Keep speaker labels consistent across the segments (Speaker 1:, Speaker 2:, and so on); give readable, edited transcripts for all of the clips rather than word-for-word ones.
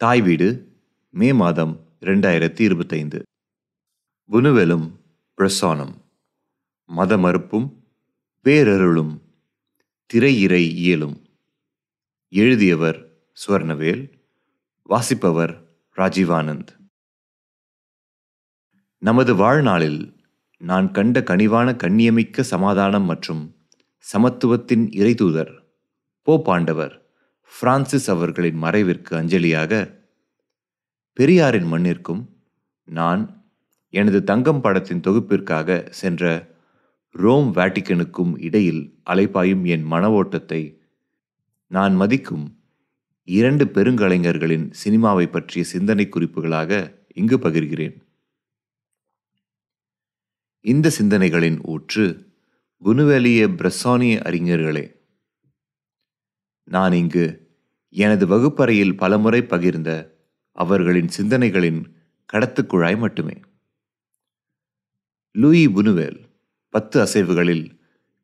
Speaker 1: தாய் வீடு மே மாதம் 2025. புனுவெலும் பிரசானம், மத மறுப்பும் பேரருளும் திரையிறை இயலும். எழுதியவர் சுவர்ணவேல். வாசிப்பவர் ராஜீவானந்த். நமது வாழ்நாளில் நான் கண்ட கனிவான கண்ணியமிக்க சமாதானம் மற்றும் சமத்துவத்தின் இறைதூதர் போப்பாண்டவர் பிரான்சிஸ் அவர்களின் மறைவிற்கு அஞ்சலியாக பெரியாரின் மண்ணிற்கும் நான் எனது தங்கம் படத்தின் தொகுப்பிற்காக சென்ற ரோம் வாட்டிக்கனுக்கும் இடையில் அலைபாயும் என் மன ஓட்டத்தை நான் மதிக்கும் 2 பெருங்கலைஞர்களின் சினிமாவை பற்றிய சிந்தனை குறிப்புகளாக இங்கு பகிர்கிறேன். இந்த சிந்தனைகளின் ஊற்று புனுவெலிய பிரசானிய அறிஞர்களே. நான் இங்கு எனது வகுப்பறையில் பலமுறை பகிர்ந்த அவர்களின் சிந்தனைகளின் கடத்துக்குழாய் மட்டுமே. லூயி புனுவெல் 10 அசைவுகளில்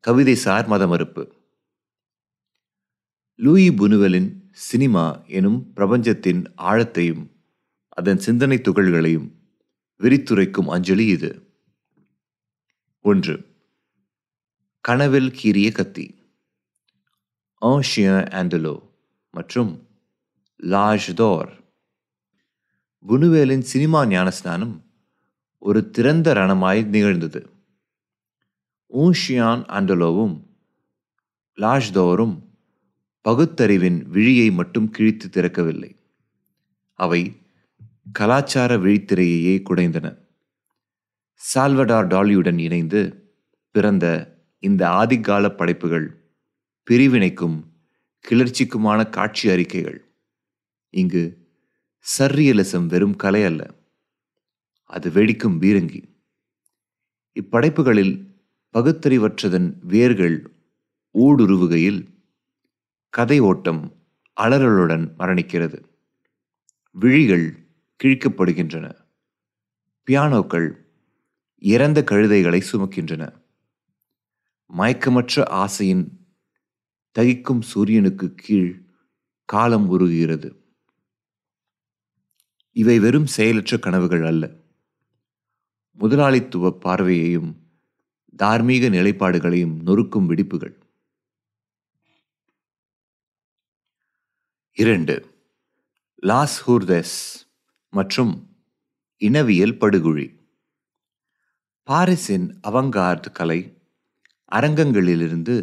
Speaker 1: கவிதை சார் மத மறுப்பு. லூயி புனுவெலின் சினிமா எனும் பிரபஞ்சத்தின் ஆழத்தையும் அதன் சிந்தனை துகள்களையும் விரித்துரைக்கும் அஞ்சலி இது. 1. கனவில் கீறிய கத்தி, Un chien andalou மற்றும் லாஜ் தோர். புனுவேலின் சினிமா ஞானஸ்நானம் ஒரு திறந்த ரணமாய் நிகழ்ந்தது. Un chien andalou-வும் லாஜ் தோரும் பகுத்தறிவின் விழியை மட்டும் கிழித்து திறக்கவில்லை, அவை கலாச்சார விழித்திரையையே குடைந்தன. சால்வடார் டாலியுடன் இணைந்து பிறந்த இந்த ஆதிகால படைப்புகள் பிரிவினைக்கும் கிளர்ச்சிக்குமான காட்சி அறிக்கைகள். இங்கு சர்ரியலிசம் வெறும் கலை அல்ல, அது வெடிக்கும் பீரங்கி. இப்படைப்புகளில் பகுத்தறிவற்றதன் வேர்கள் ஊடுருவுகையில் கதை ஓட்டம் அலறலுடன் மரணிக்கிறது. விழிகள் கிழிக்கப்படுகின்றன, பியானோக்கள் இறந்த கழுதைகளை சுமக்கின்றன. மயக்கமற்ற ஆசையின் தகிக்கும் சூரியனுக்கு கீழ் காலம் உருகுகிறது. இவை வெறும் செயலற்ற கனவுகள் அல்ல, முதலாளித்துவ பார்வையையும் தார்மீக நிலைப்பாடுகளையும் நொறுக்கும் வெடிப்புகள். 2. லாஸ் ஹூர்தெஸ் மற்றும் இனவியல் படுகொழி. பாரிஸின் அவங்கார்டு கலை அரங்கங்களிலிருந்து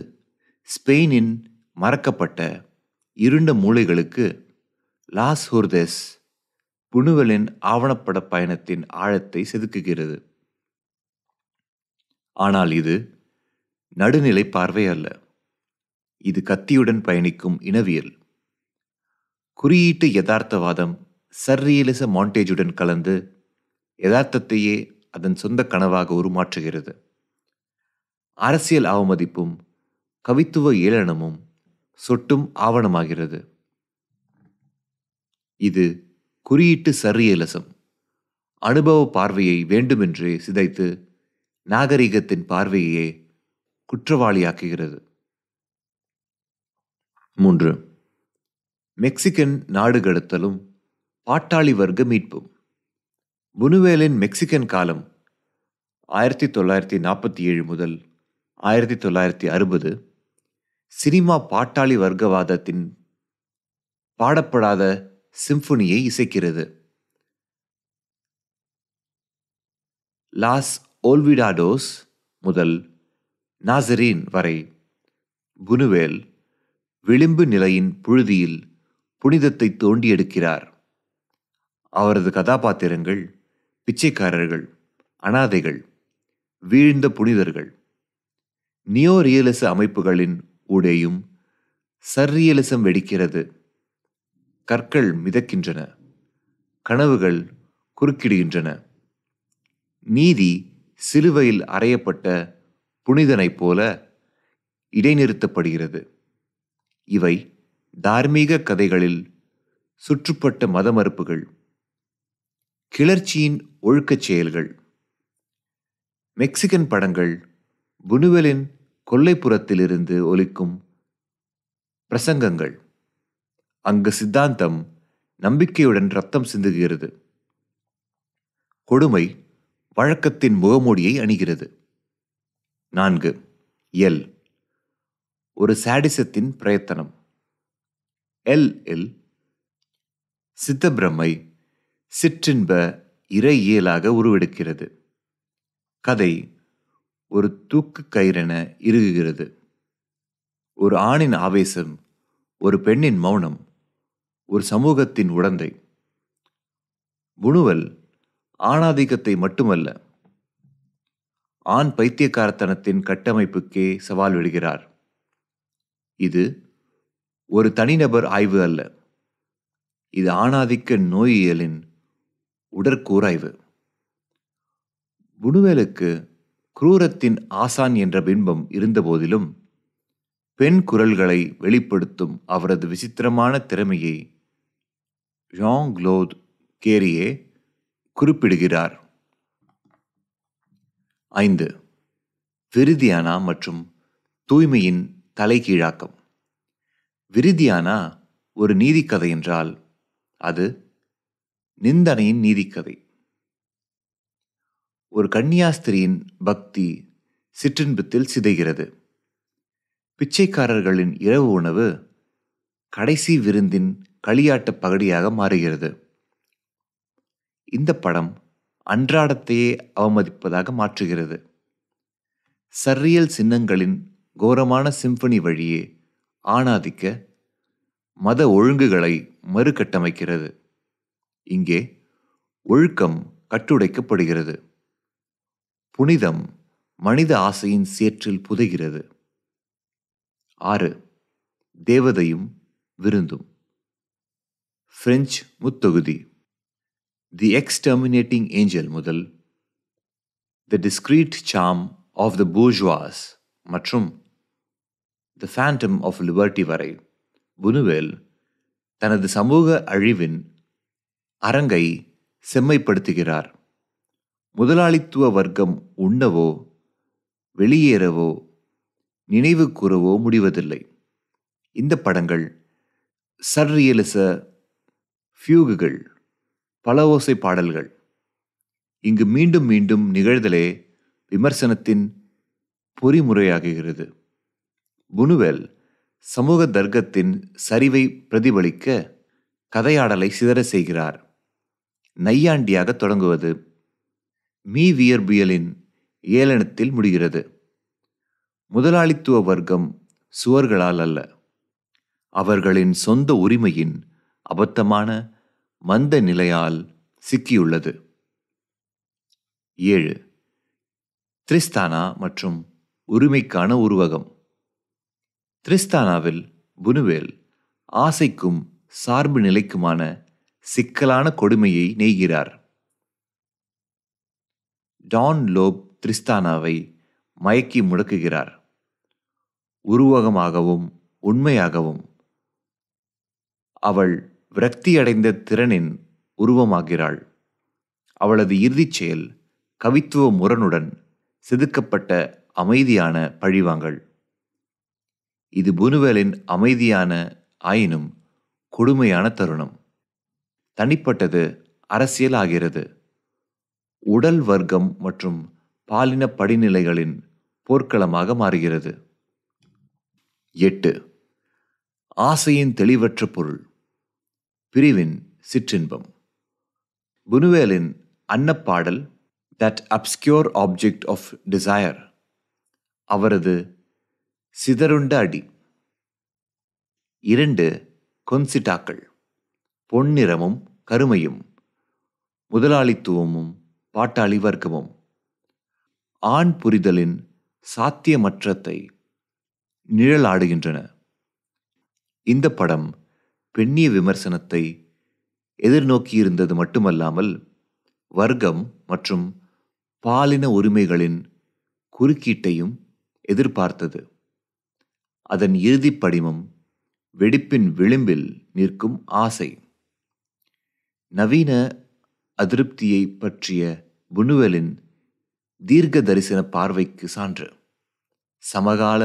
Speaker 1: ஸ்பெயினின் மறக்கப்பட்ட இருண்ட மூலைகளுக்கு லாஸ் ஹூர்தெஸ் புனுவெலின் ஆவணப்பட பயணத்தின் ஆழத்தை செதுக்குகிறது. ஆனால் இது நடுநிலை பார்வை அல்ல, இது கத்தியுடன் பயணிக்கும் இனவியல். குறியீட்டு யதார்த்தவாதம் சர்ரியலிச மாண்டேஜுடன் கலந்து யதார்த்தத்தையே அதன் சொந்த கனவாக உருமாற்றுகிறது. அரசியல் அவமதிப்பும் கவித்துவ ஏளனமும் சொட்டும் ஆவணமாகிறது. இது குறியீட்டு சர்ரியலிசம் அனுபவ பார்வையை வேண்டுமென்றே சிதைத்து நாகரிகத்தின் பார்வையே குற்றவாளியாக்குகிறது. 3. மெக்சிகன் நாடு கடத்தலும் பாட்டாளி வர்க்க மீட்பும். புனுவேலின் மெக்சிகன் காலம் 1947 முதல் 1960 சினிமா பாட்டாளி வர்க்கவாதத்தின் பாடப்படாத சிம்பொனியை இசைக்கிறது. லாஸ் ஓல்விடாடோஸ் முதல் நாசரீன் வரை புனுவேல் விளிம்பு நிலையின் புழுதியில் புனிதத்தை தோண்டி எடுக்கிறார். அவரது கதாபாத்திரங்கள் பிச்சைக்காரர்கள், அனாதைகள், வீழ்ந்த புனிதர்கள். நியோ ரியலிச அமைப்புகளின் ஊடேயும் சர்ரியலிசம் வெடிக்கிறது. கற்கள் மிதக்கின்றன, கனவுகள் குறுக்கிடுகின்றன. நீதி சிலுவையில் அறையப்பட்ட புனிதனைப் போல இடைநிறுத்தப்படுகிறது. இவை தார்மீக கதைகளில் சுற்றுப்பட்ட மத மறுப்புகள், கிளர்ச்சியின் ஒழுக்கச் செயல்கள். மெக்சிகன் படங்கள் புனுவெலின் கொல்லைப்புறத்திலிருந்து ஒலிக்கும் பிரசங்கங்கள். அங்கு சித்தாந்தம் நம்பிக்கையுடன் ரத்தம் சிந்துகிறது. கொடுமை வழக்கத்தின் முகமூடியை அணிகிறது. 4. எல் ஒரு சாடிசத்தின் பிரயத்தனம். எல் இல் சித்தப்பிரமை சிற்றின்ப இறையியலாக உருவெடுக்கிறது. கதை ஒரு தூக்கு கயிறென இறுகுகிறது. ஒரு ஆணின் ஆவேசம், ஒரு பெண்ணின் மௌனம், ஒரு சமூகத்தின் உடந்தை. புணுவல் ஆணாதிக்கத்தை மட்டுமல்ல, ஆண் பைத்தியக்காரத்தனத்தின் கட்டமைப்புக்கே சவால் விடுகிறார். இது ஒரு தனிநபர் ஆய்வு அல்ல, இது ஆணாதிக்க நோயியலின் உடற்கூறாய்வு. புணுவேலுக்கு குரூரத்தின் ஆசான் என்ற பிம்பம் இருந்தபோதிலும், பெண் குரல்களை வெளிப்படுத்தும் அவரது விசித்திரமான திறமையை ஜான் க்ளோத் கேரியே குறிப்பிடுகிறார். 5. விரிதியானா மற்றும் தூய்மையின் தலைகீழாக்கம். விரிதியானா ஒரு நீதிக்கதை என்றால் அது நிந்தனையின் நீதிக்கதை. ஒரு கன்னியாஸ்திரியின் பக்தி சிற்றின்பத்தில் சிதைகிறது. பிச்சைக்காரர்களின் இரவு உணவு கடைசி விருந்தின் களியாட்ட பகடியாக மாறுகிறது. இந்த படம் அன்றாடத்தையே அவமதிப்பதாக மாற்றுகிறது. சர்ரியல் சின்னங்களின் கோரமான சிம்பனி வழியே ஆணாதிக்க மத ஒழுங்குகளை மறுகட்டமைக்கிறது. இங்கே ஒழுக்கம் கட்டுடைக்கப்படுகிறது. புனிதம் மனித ஆசையின் சேற்றில் புதைகிறது. 6. தேவதையும் விருந்தும். பிரெஞ்சு முத்தொகுதி. தி எக்ஸ்டர்மினேட்டிங் ஏஞ்சல் முதல் தி டிஸ்க்ரீட் சார்ம் ஆஃப் த பூர்ஜுவாஸ் மற்றும் தி ஃபேண்டம் ஆஃப் லிபர்ட்டி வரை புணுவேல் தனது சமூக அழிவின் அரங்கை செம்மைப்படுத்துகிறார். முதலாளித்துவ வர்க்கம் உண்ணவோ வெளியேறவோ நினைவு கூறவோ முடிவதில்லை. இந்த படங்கள் சர்ரியலிச ஃபியூகுகள், பல ஓசை பாடல்கள். இங்கு மீண்டும் மீண்டும் நிகழ்தலே விமர்சனத்தின் பொறிமுறையாகுகிறது. புணுவேல் சமூக தர்க்கத்தின் சரிவை பிரதிபலிக்க கதையாடலை சிதற செய்கிறார். நையாண்டியாக தொடங்குவது மீவியர்பியலின் ஏளனத்தில் முடிகிறது. முதலாளித்துவ வர்க்கம் சுவர்களால் அல்ல, அவர்களின் சொந்த உரிமையின் அபத்தமான மந்த நிலையால் சிக்கியுள்ளது. 7. திரிஸ்தானா மற்றும் உரிமைக்கான உருவகம். திரிஸ்தானாவில் புணுவேல் ஆசைக்கும் சார்பு நிலைக்குமான சிக்கலான கொடுமையை நெய்கிறார். டான் லோப் திரிஸ்தானாவை மயக்கி முடக்குகிறார். உருவகமாகவும் உண்மையாகவும் அவள் விரக்தியடைந்த திறனின் உருவமாகிறாள். அவளது இறுதிச் செயல் கவித்துவ முரணுடன் செதுக்கப்பட்ட அமைதியான பழிவாங்கல். இது புணுவேலின் அமைதியான ஆயினும் கொடுமையான தருணம். தனிப்பட்டது அரசியல் ஆகிறது. உடல் வர்க்கம் மற்றும் பாலின படிநிலைகளின் போர்க்களமாக மாறுகிறது. 8. ஆசையின் தெளிவற்ற பொருள். பிரிவின் சிற்றின்பம். புணுவேலின் அன்னப்பாடல் தட் அப்ஸ்கியோர் ஆப்ஜெக்ட் ஆஃப் டிசையர், அவரது சிதறுண்ட அடி. 2 கொன்சிட்டாக்கள். பொன்னிறமும் கருமையும், முதலாளித்துவமும் பாட்டாளி வர்க்கமும். ஆண் புரிதலின் சாத்தியமற்றத்தை நிழலாடுகின்றன. இந்த படம் பெண்ணிய விமர்சனத்தை எதிர்நோக்கியிருந்தது மட்டுமல்லாமல், வர்க்கம் மற்றும் பாலின உரிமைகளின் குறுக்கீட்டையும் எதிர்பார்த்தது. அதன் இறுதிப் படிமம் வெடிப்பின் விளிம்பில் நிற்கும் ஆசை. நவீன அதிருப்தியை பற்றிய புணுவேலின் தீர்க்க தரிசன பார்வைக்கு சான்று. சமகால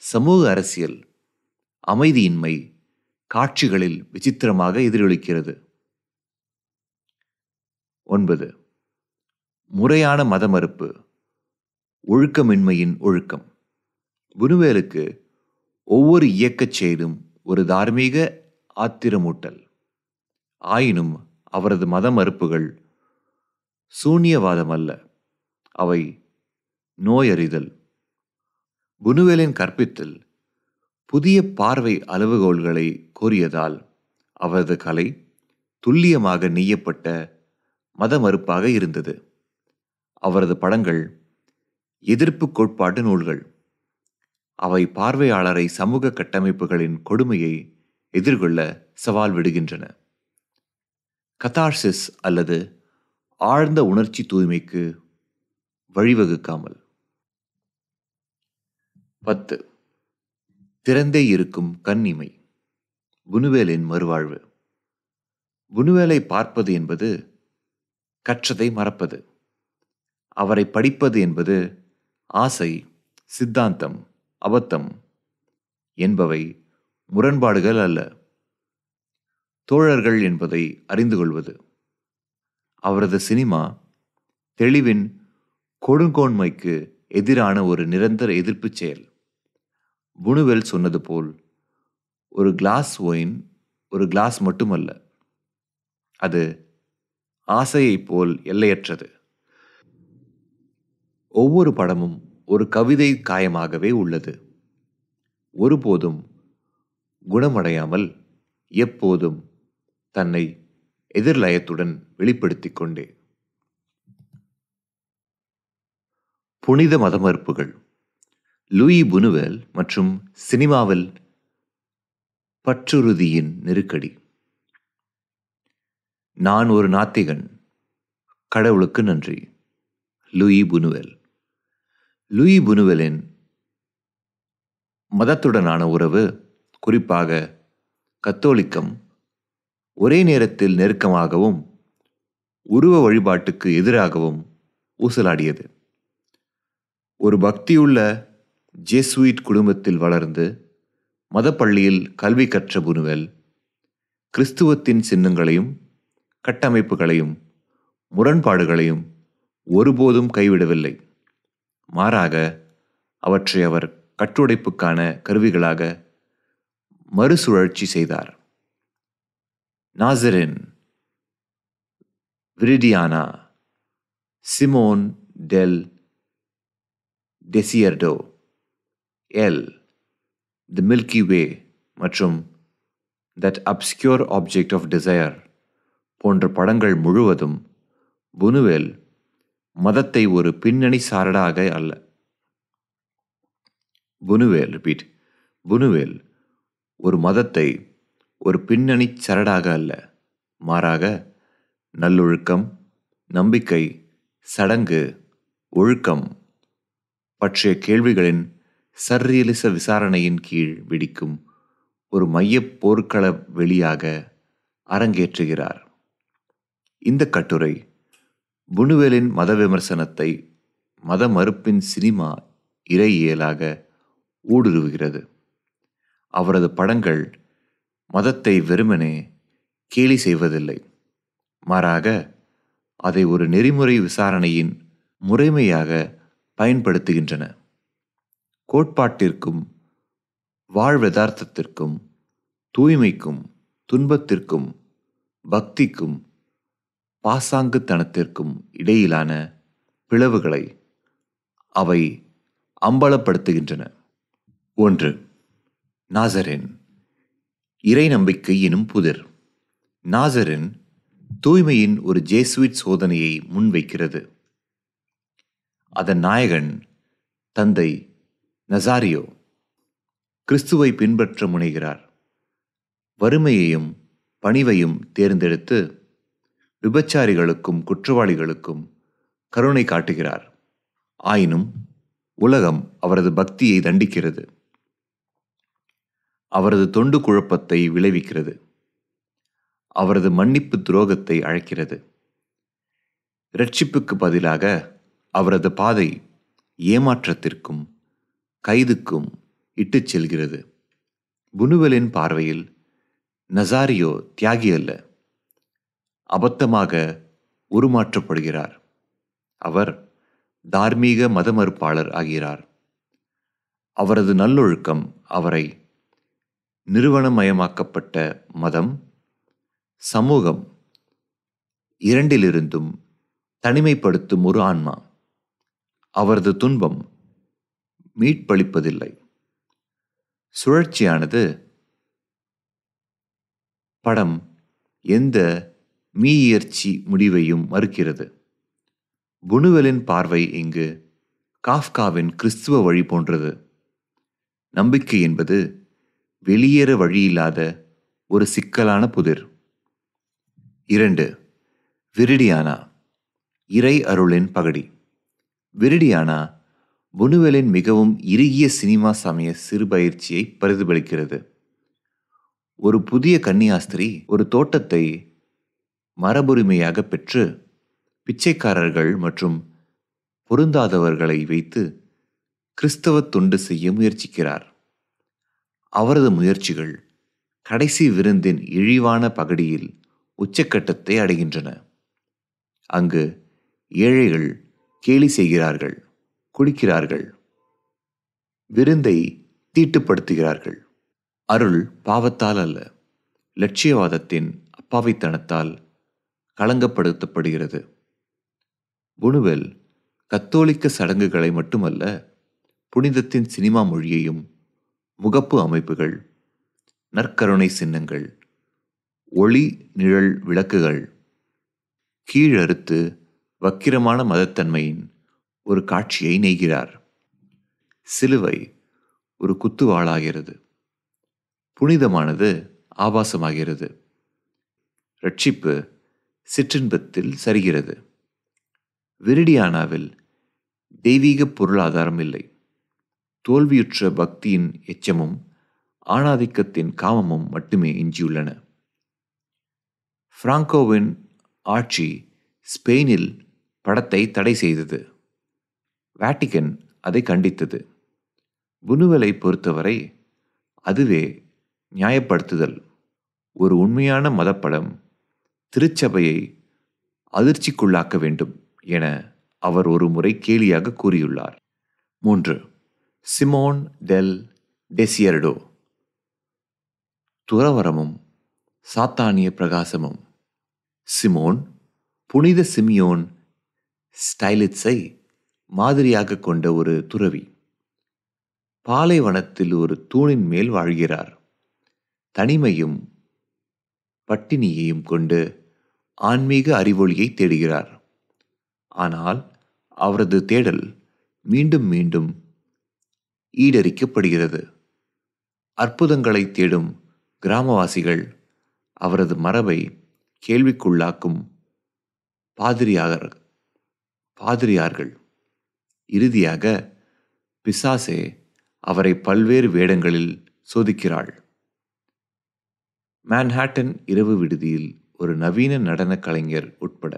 Speaker 1: சமூக அரசியல் அமைதியின்மை காட்சிகளில் விசித்திரமாக எதிரொலிக்கிறது. 9. முறையான மத மறுப்பு, ஒழுக்கமின்மையின் ஒழுக்கம். புனுவேலுக்கு ஒவ்வொரு இயக்கச் செயலும் ஒரு தார்மீக ஆத்திரமூட்டல். ஆயினும் அவரது மத மறுப்புகள் சூன்யவாதம் அல்ல, அவை நோயறிதல். புனுவேலின் கற்பித்தல் புதிய பார்வை அளவுகோல்களை கோரியதால் அவரது கலை துல்லியமாக நெய்யப்பட்ட மத மறுப்பாக இருந்தது. அவரது படங்கள் எதிர்ப்பு கோட்பாட்டு நூல்கள். அவை பார்வையாளரை சமூக கட்டமைப்புகளின் கொடுமையை எதிர்கொள்ள சவால் விடுகின்றன. கதார்சிஸ் அல்லது ஆழ்ந்த உணர்ச்சி தூய்மைக்கு வழிவகுக்காமல். 10. திறந்தே இருக்கும் கண் இமை. புனுவேலின் மறுவாழ்வு. புனுவேலை பார்ப்பது என்பது கற்றதை மறப்பது. அவரை படிப்பது என்பது ஆசை, சித்தாந்தம், அபத்தம் என்பவை முரண்பாடுகள் அல்ல, தோழர்கள் என்பதை அறிந்து கொள்வது. அவரது சினிமா தெளிவின் கொடுங்கோன்மைக்கு எதிரான ஒரு நிரந்தர எதிர்ப்புச் செயல். புனுவேல் சொன்னது போல், ஒரு கிளாஸ் ஒயின் ஒரு கிளாஸ் மட்டுமல்ல, அது ஆசையைப் போல் எல்லையற்றது. ஒவ்வொரு படமும் ஒரு கவிதை காயமாகவே உள்ளது, ஒருபோதும் குணமடையாமல், எப்போதும் தன்னை எதிர்லயத்துடன் வெளிப்படுத்திக் கொண்டே. புனித மதமறுப்புகள். லூயி புனுவேல் மற்றும் சினிமாவில் பற்றுறுதியின் நெருக்கடி. நான் ஒரு நாத்திகன், கடவுளுக்கு நன்றி. லூயி புனுவேல். லூயி புனுவேலின் மதத்துடனான உறவு, குறிப்பாக கத்தோலிக்கம், ஒரே நேரத்தில் நெருக்கமாகவும் உருவ வழிபாட்டுக்கு எதிராகவும் ஊசலாடியது. ஒரு பக்தியுள்ள ஜேசுயிட் குடும்பத்தில் வளர்ந்து மதப்பள்ளியில் கல்வி கற்ற புனுவேல் கிறிஸ்துவத்தின் சின்னங்களையும் கட்டமைப்புகளையும் முரண்பாடுகளையும் ஒருபோதும் கைவிடவில்லை. மாறாக அவற்றை அவர் கட்டுடைப்புக்கான கருவிகளாக மறுசுழற்சி செய்தார். நாசரின், விரிடியானா, சிமோன் டெல் டெசியர்டோ, எல், தி மில்கி வே மற்றும் தட் அப்ஸ்க்யூர் ஆப்ஜெக்ட் ஆஃப் டிசையர் போன்ற படங்கள் முழுவதும் புனுவேல் மதத்தை ஒரு பின்னணி சாரடாக அல்ல. புனுவேல் ஒரு மதத்தை ஒரு பின்னணி சரடாக அல்ல, மாறாக நல்லொழுக்கம், நம்பிக்கை, சடங்கு, ஒழுக்கம் பற்றிய கேள்விகளின் சர்ரியலிச விசாரணையின் கீழ் வெடிக்கும் ஒரு மையப் போர்க்கள வெளியாக அரங்கேற்றுகிறார். இந்த கட்டுரை புனுவேலின் மத விமர்சனத்தை மத மறுப்பின் சினிமா இறையியலாக ஊடுருவுகிறது. அவரது படங்கள் மதத்தை வெறுமனே கேலி செய்வதில்லை, மாறாக அதை ஒரு நெறிமுறை விசாரணையின் முறைமையாக பயன்படுத்துகின்றன. கோட்பாட்டிற்கும் வாழ்வெதார்த்தத்திற்கும், தூய்மைக்கும் துன்பத்திற்கும், பக்திக்கும் பாசாங்குத்தனத்திற்கும் இடையிலான பிளவுகளை அவை அம்பலப்படுத்துகின்றன. 1. நாசரின், இறை நம்பிக்கை எனும் புதிர். நாசரின் தூய்மையின் ஒரு ஜேசுவிட் சோதனையை முன்வைக்கிறது. அதன் நாயகன் தந்தை நசாரியோ கிறிஸ்துவை பின்பற்ற முனைகிறார். வறுமையையும் பணிவையும் தேர்ந்தெடுத்து விபச்சாரிகளுக்கும் குற்றவாளிகளுக்கும் கருணை காட்டுகிறார். ஆயினும் உலகம் அவரது பக்தியை தண்டிக்கிறது, அவரது தொண்டு குழப்பத்தை விளைவிக்கிறது, அவரது மன்னிப்பு துரோகத்தை அழைக்கிறது. இரட்சிப்புக்கு பதிலாக அவரது பாதை ஏமாற்றத்திற்கும் கைதுக்கும் இட்டுச் செல்கிறது. புனுவேலின் பார்வையில் நசாரியோ தியாகி அல்ல, அபத்தமாக உருமாற்றப்படுகிறார். அவர் தார்மீக மதமறுப்பாளர் ஆகிறார். அவரது நல்லொழுக்கம் அவரை நிறுவனமயமாக்கப்பட்ட மதம், சமூகம் இரண்டிலிருந்தும் தனிமைப்படுத்தும் ஒரு ஆன்மா. அவரது துன்பம் மீட்பளிப்பதில்லை. சுழற்சியானது படம் எந்த மீயியற்சி முடிவையும் மறுக்கிறது. புனுவெலின் பார்வை இங்கு காஃப்காவின் கிறிஸ்துவ வழி போன்றது. நம்பிக்கை என்பது வெளியேற வழியில்லாத ஒரு சிக்கலான புதிர். 2. விரிடியானா, இறை அருளின் பகடி. விரிடியானா புனுவெலின் மிகவும் இறுகிய சினிமா சமய சிறுபயிற்சியை பிரதிபலிக்கிறது. ஒரு புதிய கன்னியாஸ்திரி ஒரு தோட்டத்தை மரபுரிமையாக பெற்று பிச்சைக்காரர்கள் மற்றும் பொருந்தாதவர்களை வைத்து கிறிஸ்தவ தொண்டு செய்ய முயற்சிக்கிறார். அவரது முயற்சிகள் கடைசி விருந்தின் இழிவான பகடியில் உச்சக்கட்டத்தை அடைகின்றன. அங்கு ஏழைகள் கேலி செய்கிறார்கள், குடிக்கிறார்கள், விருந்தை தீட்டுப்படுத்துகிறார்கள். அருள் பாவத்தால் அல்ல, லட்சியவாதத்தின் அப்பாவித்தனத்தால் களங்கப்படுத்தப்படுகிறது. புனுவெல் கத்தோலிக்க சடங்குகளை மட்டுமல்ல, புனிதத்தின் சினிமா மொழியையும், முகப்பு அமைப்புகள், நற்கருணை சின்னங்கள், ஒளி நிழல் விளக்குகள் கீழறுத்து வக்கிரமான மதத்தன்மையின் ஒரு காட்சியை நெய்கிறார். சிலுவை ஒரு குத்துவாளாகிறது. புனிதமானது ஆபாசமாகிறது. ரட்சிப்பு சிற்றின்பத்தில் சரிகிறது. விரிடியானாவில் தெய்வீக பொருளாதாரம் இல்லை. தோல்வியுற்ற பக்தியின் எச்சமும் ஆணாதிக்கத்தின் காமமும் மட்டுமே எஞ்சியுள்ளன. பிராங்கோவின் ஆட்சி ஸ்பெயினில் படத்தை தடை செய்தது. வாட்டிகன் அதை கண்டித்தது. புனுவெலை பொறுத்தவரை அதுவே நியாயப்படுத்துதல். ஒரு உண்மையான மதப்படம் திருச்சபையை அதிர்ச்சிக்குள்ளாக்க வேண்டும் என அவர் ஒரு முறை கேலியாக கூறியுள்ளார். 3. சிமோன் டெல் டெசியர்டோ, துறவரமும் சாத்தானிய பிரகாசமும். சிமோன் புனித சிமியோன் ஸ்டைலிட்ஸை மாதிரியாக கொண்ட ஒரு துறவி. பாலைவனத்தில் ஒரு தூணின் மேல் வாழ்கிறார். தனிமையும் பட்டினியையும் கொண்டு ஆன்மீக அறிவொளியை தேடுகிறார். ஆனால் அவரது தேடல் மீண்டும் மீண்டும் ஈடரிக்கப்படுகிறது. அற்புதங்களை தேடும் கிராமவாசிகள் அவரது மரபை கேள்விக்குள்ளாக்கும் பாதிரியார்கள். இறுதியாக பிசாசே அவரை பல்வேறு வேடங்களில் சோதிக்கிறாள். மான்ஹாட்டன் இரவு விடுதியில் ஒரு நவீன நடன கலைஞர் உட்பட.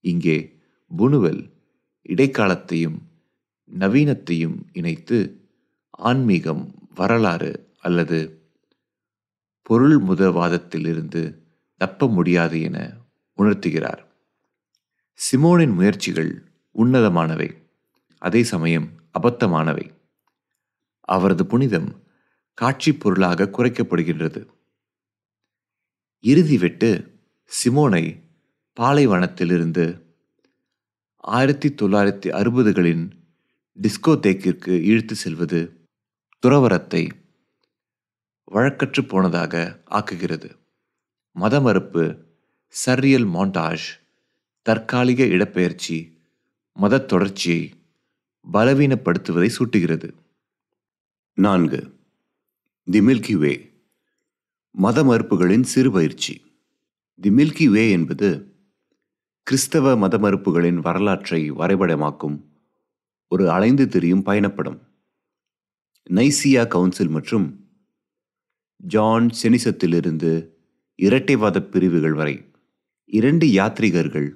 Speaker 1: இங்கே புனுவெல் இடைக்காலத்தையும் நவீனத்தையும் இணைத்து ஆன்மீகம், வரலாறு அல்லது பொருள்முதவாதத்திலிருந்து தப்ப முடியாது என உணர்த்துகிறார். சிமோனின் முயற்சிகள் உன்னதமானவை, அதே சமயம் அபத்தமானவை. அவரது புனிதம் காட்சி பொருளாக குறைக்கப்படுகின்றது. இறுதி வெட்டு சிமோனை பாலைவனத்திலிருந்து 1960களின் டிஸ்கோதேக்கிற்கு இழுத்து செல்வது துறவரத்தை வழக்கற்று போனதாக ஆக்குகிறது. மதமறுப்பு, சர்ரியல் மாண்டாஜ், தற்காலிக இடப்பெயர்ச்சி மத தொடர்ச்சியை பலவீனப்படுத்துவதை சூட்டுகிறது. 4. தி மில்கி வே, மத மறுப்புகளின் சிறுபயிற்சி. தி மில்கி வே என்பது கிறிஸ்தவ மத மறுப்புகளின் வரலாற்றை வரைபடமாக்கும் ஒரு அலைந்து திரியும் பயணப்படம். நைசியா கவுன்சில் மற்றும் ஜான் செனிசத்திலிருந்து இரட்டைவாத பிரிவுகள் வரை 2 யாத்ரீகர்கள்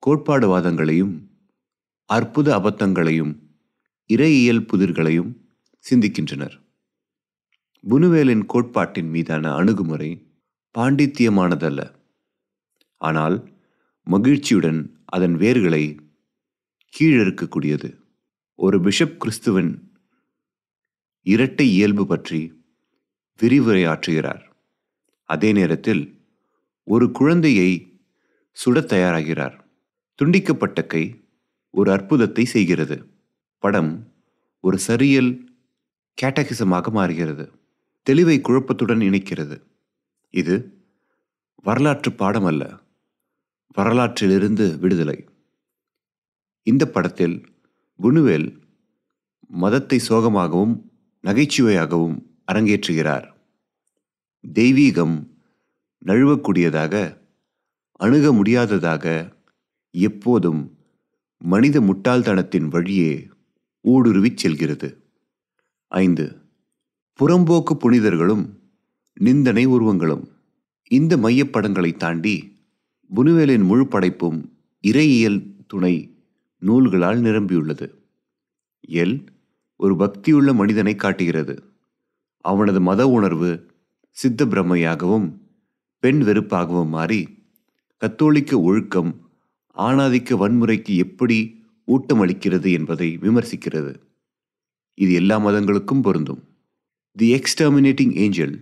Speaker 1: கோட்பாடுவாதங்களையும் அற்புத அபத்தங்களையும் இறையியல் புதிர்களையும் சிந்திக்கின்றனர். புனுவேலின் கோட்பாட்டின் மீதான அணுகுமுறை பாண்டித்தியமானதல்ல, ஆனால் மகிழ்ச்சியுடன் அதன் வேர்களை கீழிறக்கக்கூடியது. ஒரு பிஷப் கிறிஸ்துவின் இரட்டை இயல்பு பற்றி விரிவுரையாற்றுகிறார். அதே நேரத்தில் ஒரு குழந்தையை சுடத் தயாராகிறார். துண்டிக்கப்பட்ட கை ஒரு அற்புதத்தை செய்கிறது. படம் ஒரு சரியல் கேட்டகிசமாக மாறுகிறது. தெளிவை குழப்பத்துடன் இணைக்கிறது. இது வரலாற்று பாடம் அல்ல, வரலாற்றிலிருந்து விடுதலை. இந்த படத்தில் புனுவேல் மதத்தை சோகமாகவும் நகைச்சுவையாகவும் அரங்கேற்றுகிறார். தெய்வீகம் நழுவக்கூடியதாக, அணுக முடியாததாக, எப்போதும் மனித முட்டாள்தனத்தின் வழியே ஊடுருவிச் செல்கிறது. 5. புறம்போக்கு புனிதர்களும் நிந்தனை உருவங்களும். இந்த மையப்படங்களை தாண்டி புனுவேலின் முழு படைப்பும் இறையியல் துணை நூல்களால் நிரம்பியுள்ளது. எல் ஒரு பக்தியுள்ள மனிதனை காட்டுகிறது. அவனது மத உணர்வு சித்த பிரமையாகவும் பெண் வெறுப்பாகவும் மாறி கத்தோலிக்க ஒழுக்கம் ஆணாதிக்க வன்முறைக்கு எப்படி ஊட்டமளிக்கிறது என்பதை விமர்சிக்கிறது. இது எல்லா மதங்களுக்கும் பொருந்தும். தி எக்ஸ்டர்மினேட்டிங் ஏஞ்சல்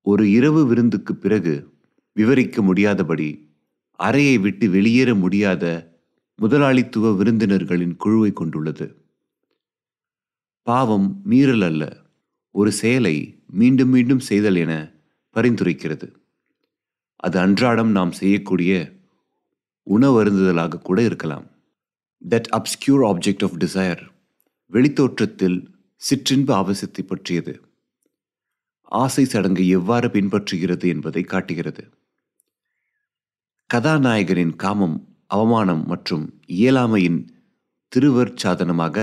Speaker 1: ஒரு இரவு விருந்துக்கு பிறகு விவரிக்க முடியாதபடி அறையை விட்டு வெளியேற முடியாத முதலாளித்துவ விருந்தினர்களின் குழுவை கொண்டுள்ளது. பாவம் மீறல் அல்ல, ஒரு செயலை மீண்டும் மீண்டும் செய்தல் என பரிந்துரைக்கிறது. அது அன்றாடம் நாம் செய்யக்கூடிய உணவருந்துதலாக கூட இருக்கலாம். That obscure object of desire வெளித்தோற்றத்தில் சிற்றின்ப ஆபாசத்தை பற்றியது. ஆசை சடங்கை எவ்வாறு பின்பற்றுகிறது என்பதை காட்டுகிறது. கதாநாயகனின் காமம் அவமானம் மற்றும் இயலாமையின் திருவற்சாதனமாக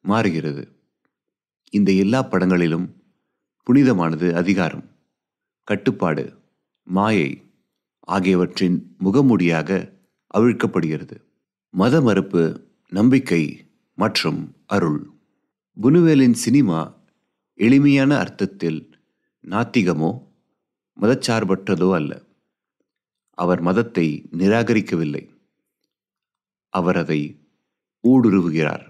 Speaker 1: மாறுகிறது. இந்த எல்லா படங்களிலும் புனிதமானது அதிகாரம், கட்டுப்பாடு, மாயை ஆகியவற்றின் முகமூடியாக அவிழ்க்கப்படுகிறது. மத மறுப்பு, நம்பிக்கை மற்றும் அருள். புனுவேலின் சினிமா எளிமையான அர்த்தத்தில் நாத்திகமோ மதச்சார்பற்றதோ அல்ல. அவர் மதத்தை நிராகரிக்கவில்லை, அவர் அதை ஊடுருவுகிறார்.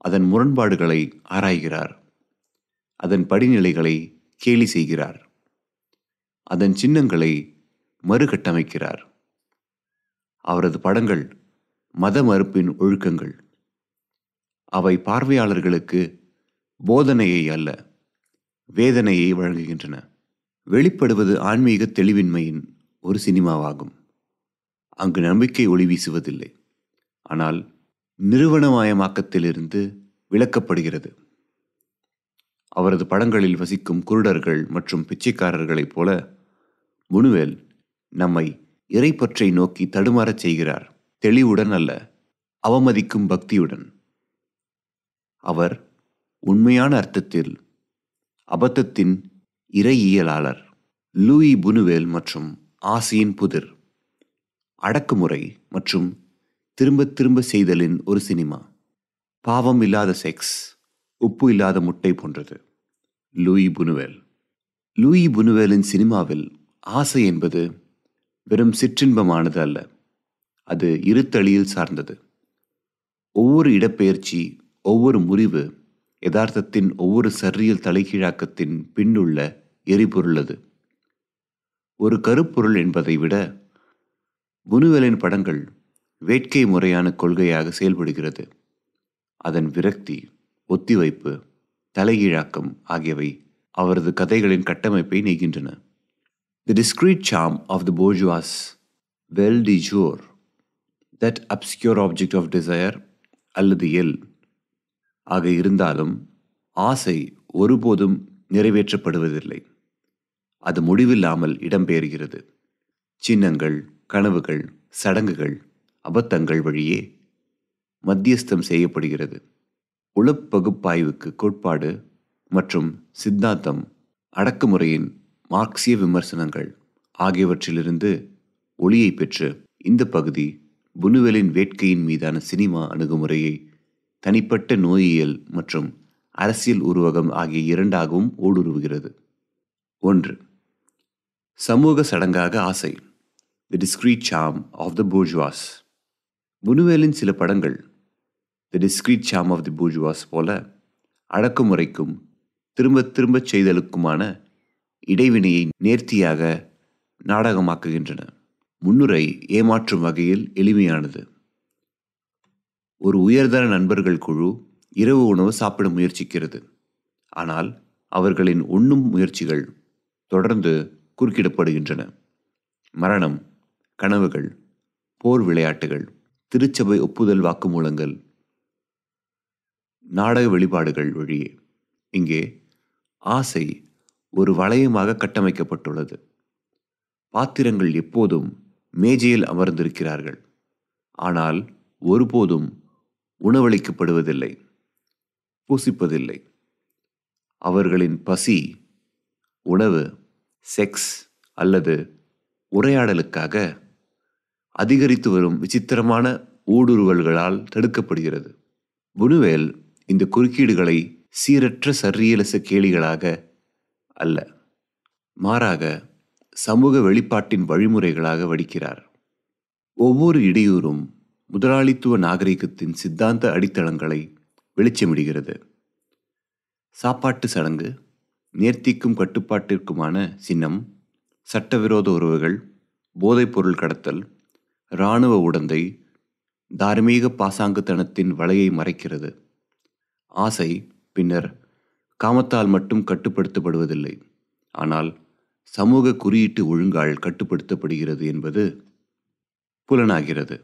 Speaker 1: அதன் முரண்பாடுகளை ஆராய்கிறார். அதன் படிநிலைகளை கேலி செய்கிறார். அதன் சின்னங்களை மறுகட்டமைக்கிறார். அவரது படங்கள் மத மறுப்பின் ஒழுக்கங்கள். அவை பார்வையாளர்களுக்கு போதனையை அல்ல, வேதனையை வழங்குகின்றன. வெளிப்படுவது ஆன்மீக தெளிவின்மையின் ஒரு சினிமாவாகும். அங்கு நம்பிக்கை ஒளி வீசுவதில்லை, ஆனால் நிறுவனமயமாக்கத்திலிருந்து விலக்கப்படுகிறது. அவரது படங்களில் வசிக்கும் குருடர்கள் மற்றும் பிச்சைக்காரர்களைப் போல புனுவேல் நம்மை இறைப்பற்றை நோக்கி தடுமாறச் செய்கிறார். தெளிவுடன் அல்ல, அவமதிக்கும் பக்தியுடன். அவர் உண்மையான அர்த்தத்தில் அபத்தத்தின் இறையியலாளர். லூயி புனுவேல் மற்றும் ஆசையின் புதிர். அடக்குமுறை மற்றும் திரும்ப திரும்ப செய்தலின் ஒரு சினிமா. பாவம் இல்லாத செக்ஸ், உப்பு இல்லாத முட்டை போன்றது. லூயி புனுவேல். லூயி புனுவேலின் சினிமாவில் ஆசை என்பது வெறும் சிற்றின்பமானது அல்ல, அது இருத்தளியில் சார்ந்தது. ஒவ்வொரு இடப்பெயர்ச்சி, ஒவ்வொரு முறிவு, யதார்த்தத்தின் ஒவ்வொரு சர்ரியல் தலைகீழாக்கத்தின் பின்னுள்ள எரிபொருளது. ஒரு கருப்பொருள் என்பதை விட புனுவேலின் படங்கள் வேட்கை முறையான கொள்கையாக செயல்படுகிறது. அதன் விரக்தி, ஒத்திவைப்பு, தலைகீழாக்கம் ஆகியவை அவரது கதைகளின் கட்டமைப்பை நெய்கின்றன. The discreet charm of the bourgeois belle de jour, that obscure object of desire அல்லது எல் ஆக இருந்தாலும் ஆசை ஒருபோதும் நிறைவேற்றப்படுவதில்லை. அது முடிவில்லாமல் இடம்பெயர்கிறது. சின்னங்கள், கனவுகள், சடங்குகள், அபத்தங்கள் வழியே மத்தியஸ்தம் செய்யப்படுகிறது. உளப்பகுப்பாய்வுக்கு கோட்பாடு மற்றும் சித்தாந்தம், அடக்குமுறையின் மார்க்சிய விமர்சனங்கள் ஆகியவற்றிலிருந்து ஒளியை பெற்று இந்த பகுதி புனுவேலின் வேட்கையின் மீதான சினிமா அணுகுமுறையை தனிப்பட்ட நோயியல் மற்றும் அரசியல் உருவகம் ஆகிய இரண்டாகவும் ஊடுருவுகிறது. 1. சமூக சடங்காக ஆசை. தி டிஸ்க்ரீட் சார்ம் ஆஃப் த பூர்ஜுவாஸ். புனுவேலின் சில படங்கள் தி டிஸ்க்ரீட் சார்ம் ஆஃப் தி பூர்ஜுவாஸ் போல அடக்குமுறைக்கும் திரும்ப திரும்பச் செய்தலுக்குமான இடைவினையை நேர்த்தியாக நாடகமாக்குகின்றன. முன்னுரை ஏமாற்றும் வகையில் எளிமையானது. ஒரு உயர்தர நண்பர்கள் குழு இரவு உணவு சாப்பிட முயற்சிக்கிறது. ஆனால் அவர்களின் உண்ணும் முயற்சிகள் தொடர்ந்து குறுக்கிடப்படுகின்றன. மரணம், கனவுகள், போர் விளையாட்டுகள், திருச்சபை ஒப்புதல் வாக்குமூலங்கள், நாடக வெளிப்பாடுகள் வழியே. இங்கே ஆசை ஒரு வளையமாக கட்டமைக்கப்பட்டுள்ளது. பாத்திரங்கள் எப்போதும் மேஜையில் அமர்ந்திருக்கிறார்கள், ஆனால் ஒருபோதும் உணவளிக்கப்படுவதில்லை, பூசிப்பதில்லை. அவர்களின் பசி, உணவு, செக்ஸ் அல்லது உரையாடலுக்காக அதிகரித்து வரும் விசித்திரமான ஊடுருவல்களால் தடுக்கப்படுகிறது. புனுவேல் இந்த குறுக்கீடுகளை சீரற்ற சர்ரியலச கேலிகளாக அல்ல, மாறாக சமூக வெளிப்பாட்டின் வழிமுறைகளாக வடிக்கிறார். ஒவ்வொரு இடையூறும் முதலாளித்துவ நாகரிகத்தின் சித்தாந்த அடித்தளங்களை வெளிச்சமிடுகிறது. சாப்பாட்டு சடங்கு, நேர்த்திக்கும் கட்டுப்பாட்டிற்குமான சின்னம், சட்டவிரோத உறவுகள், போதைப்பொருள் கடத்தல், இராணுவ உடந்தை, தார்மீக பாசாங்குத்தனத்தின் வலையை மறைக்கிறது. ஆசை பின்னர் காமத்தால் மட்டும் கட்டுப்படுத்தப்படுவதில்லை, ஆனால் சமூக குறியீட்டு ஒழுங்கால் கட்டுப்படுத்தப்படுகிறது என்பது புலனாகிறது.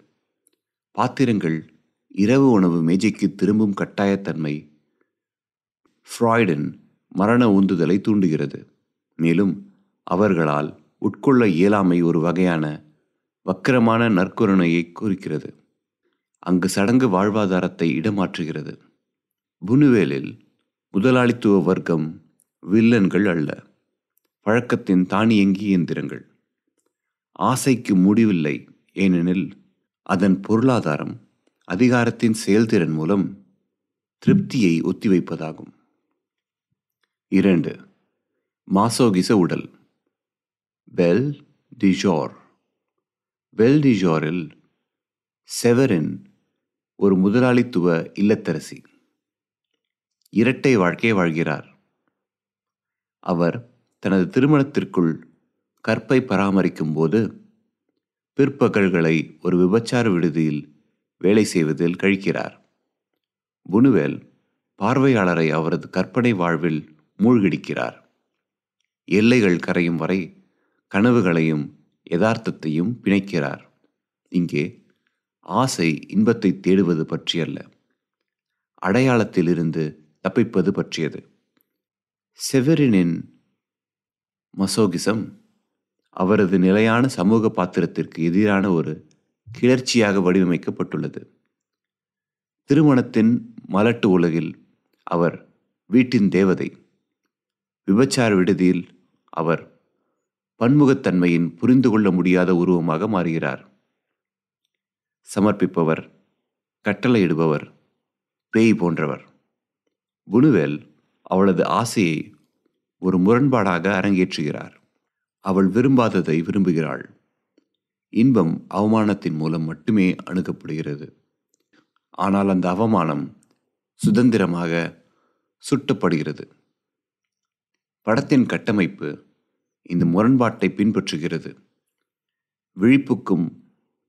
Speaker 1: பாத்திரங்கள் இரவு உணவு மேஜைக்கு திரும்பும் கட்டாயத்தன்மை ஃப்ராய்டின் மரண உந்துதலை தூண்டுகிறது. மேலும் அவர்களால் உட்கொள்ள இயலாமை ஒரு வகையான வக்கிரமான நற்கருணையை குறிக்கிறது, அங்கு சடங்கு வாழ்வாதாரத்தை இடமாற்றுகிறது. புனுவேலில் முதலாளித்துவ வர்க்கம் வில்லன்கள் அல்ல, பழக்கத்தின் தானியங்கி இயந்திரங்கள். ஆசைக்கு முடிவில்லை, ஏனெனில் அதன் பொருளாதாரம் அதிகாரத்தின் செயல்திறன் மூலம் திருப்தியை ஒத்திவைப்பதாகும். 2. மாசோகிச உடல். Belle de Jour. Belle de ஜோரில் செவரின் ஒரு முதலாளித்துவ இல்லத்தரசி இரட்டை வாழ்க்கை வாழ்கிறார். அவர் தனது திருமணத்திற்குள் கற்பை பராமரிக்கும் போது பிற்பகல்களை ஒரு விபச்சார விடுதியில் வேலை செய்வதில் கழிக்கிறார். புனுவேல் பார்வையாளரை அவரது கற்பனை வாழ்வில் மூழ்கடிக்கிறார். எல்லைகள் கரையும் வரை கனவுகளையும் யதார்த்தத்தையும் பிணைக்கிறார். இங்கே ஆசை இன்பத்தை தேடுவது பற்றியல்ல, அடையாளத்திலிருந்து தப்பிப்பது பற்றியது. செவரினின் மசோகிசம் அவரது நிலையான சமூக பாத்திரத்திற்கு எதிரான ஒரு கிளர்ச்சியாக வடிவமைக்கப்பட்டுள்ளது. திருமணத்தின் மலட்டு உலகில் அவர் வீட்டின் தேவதை, விபச்சார விடுதியில் அவர் பன்முகத்தன்மையின் புரிந்து கொள்ள முடியாத உருவமாக மாறுகிறார். சமர்ப்பிப்பவர், கட்டளையிடுபவர், பேய் போன்றவர். புனுவேல் அவளது ஆசையை ஒரு முரண்பாடாக அரங்கேற்றுகிறார். அவள் விரும்பாததை விரும்புகிறாள். இன்பம் அவமானத்தின் மூலம் மட்டுமே அணுகப்படுகிறது, ஆனால் அந்த அவமானம் சுதந்திரமாக சுட்டப்படுகிறது. படத்தின் கட்டமைப்பு இந்த முரண்பாட்டை பின்பற்றுகிறது. விழிப்புக்கும்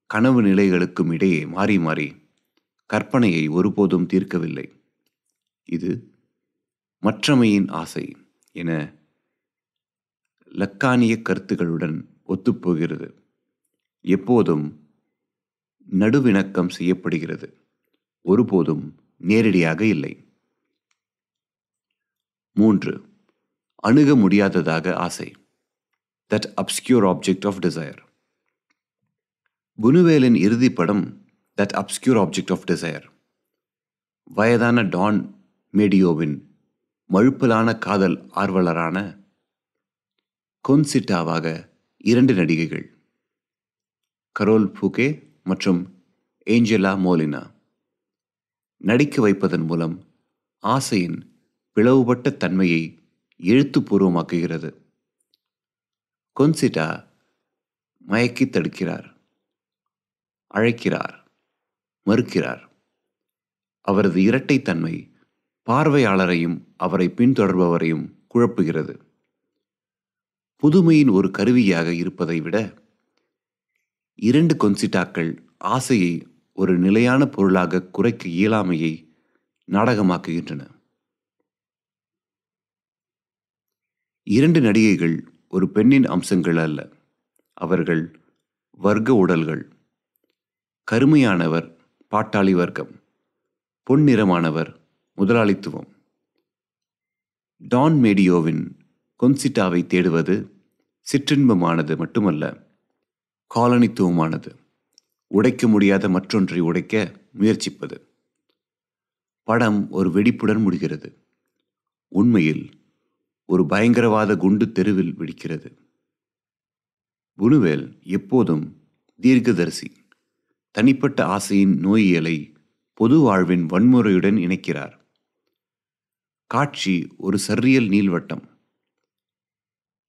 Speaker 1: கனவு நிலைகளுக்கும் இடையே மாறி மாறி கற்பனையை ஒருபோதும் தீர்க்கவில்லை. இது மற்றமையின் ஆசை என லக்கானிய கருத்துகளுடன் ஒத்துப்போகிறது. எப்போதும் நடுவிணக்கம் செய்யப்படுகிறது, ஒருபோதும் நேரடியாக இல்லை. 3. அணுக முடியாததாக ஆசை. That obscure object of desire. புனுவேலின் இறுதி படம் that obscure object of desire. வயதான டான் மேடியோவின் மழுப்பலான காதல் ஆர்வலரான கொன்சிட்டாவாக 2 நடிகைகள், கரோல் பூகே மற்றும் ஏஞ்சலா மோலினா, நடிக்க வைப்பதன் மூலம் ஆசையின் பிளவுபட்ட தன்மையை எழுத்துப்பூர்வமாக்குகிறது. கொன்சிட்டா மயக்கி தடுக்கிறார், அழைக்கிறார், மறுக்கிறார். அவரது இரட்டைத்தன்மை பார்வையாளரையும் அவரை பின்தொடர்பவரையும் குழப்புகிறது. புதுமையின் ஒரு கருவியாக இருப்பதை விட இரண்டு கொன்சிட்டாக்கள் ஆசையை ஒரு நிலையான பொருளாக குறைக்க இயலாமையை நாடகமாக்குகின்றன. இரண்டு நடிகைகள் ஒரு பெண்ணின் அம்சங்கள் அல்ல, அவர்கள் வர்க்க உடல்கள். கருமையானவர் பாட்டாளி வர்க்கம், பொன்னிறமானவர் முதலாளித்துவம். டான் மேடியோவின் கொன்சிட்டாவை தேடுவது சிற்றின்பமானது மட்டுமல்ல, காலனித்துவமானது. உடைக்க முடியாத மற்றொன்றை உடைக்க முயற்சிப்பது. படம் ஒரு வெடிப்புடன் முடிகிறது. உண்மையில் ஒரு பயங்கரவாத குண்டு தெருவில் வெடிக்கிறது. புனுவேல் எப்போதும் தீர்க்கதரிசி. தனிப்பட்ட ஆசையின் நோயியலை பொது வாழ்வின் வன்முறையுடன் இணைக்கிறார். காட்சி ஒரு சர்ரியல் நீள்வட்டம்.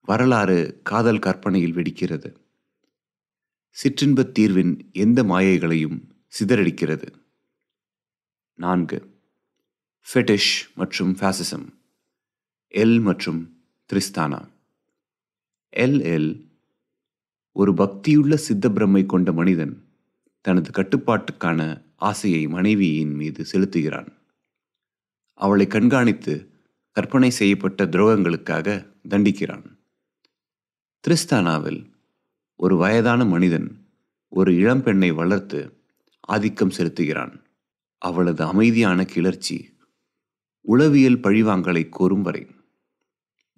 Speaker 1: வரலாறு காதல் கற்பனையில் வெடிக்கிறது. சிற்றின்பத் தீர்வின் எந்த மாயைகளையும் சிதறடிக்கிறது. 4. ஃபெட்டிஷ் மற்றும் ஃபாசிசம். எல் மற்றும் திரிஸ்தானா. எல் ஒரு பக்தியுள்ள சித்தப்பிரமை கொண்ட மனிதன் தனது கட்டுப்பாட்டுக்கான ஆசையை மனைவியின் மீது செலுத்துகிறான். அவளை கண்காணித்து கற்பனை செய்யப்பட்ட துரோகங்களுக்காக தண்டிக்கிறான். திரிஸ்தானாவில் ஒரு வயதான மனிதன் ஒரு இளம்பெண்ணை வளர்த்து ஆதிக்கம் செலுத்துகிறான். அவளது அமைதியான கிளர்ச்சி உளவியல் பழிவாங்கலை கோரும் வரை.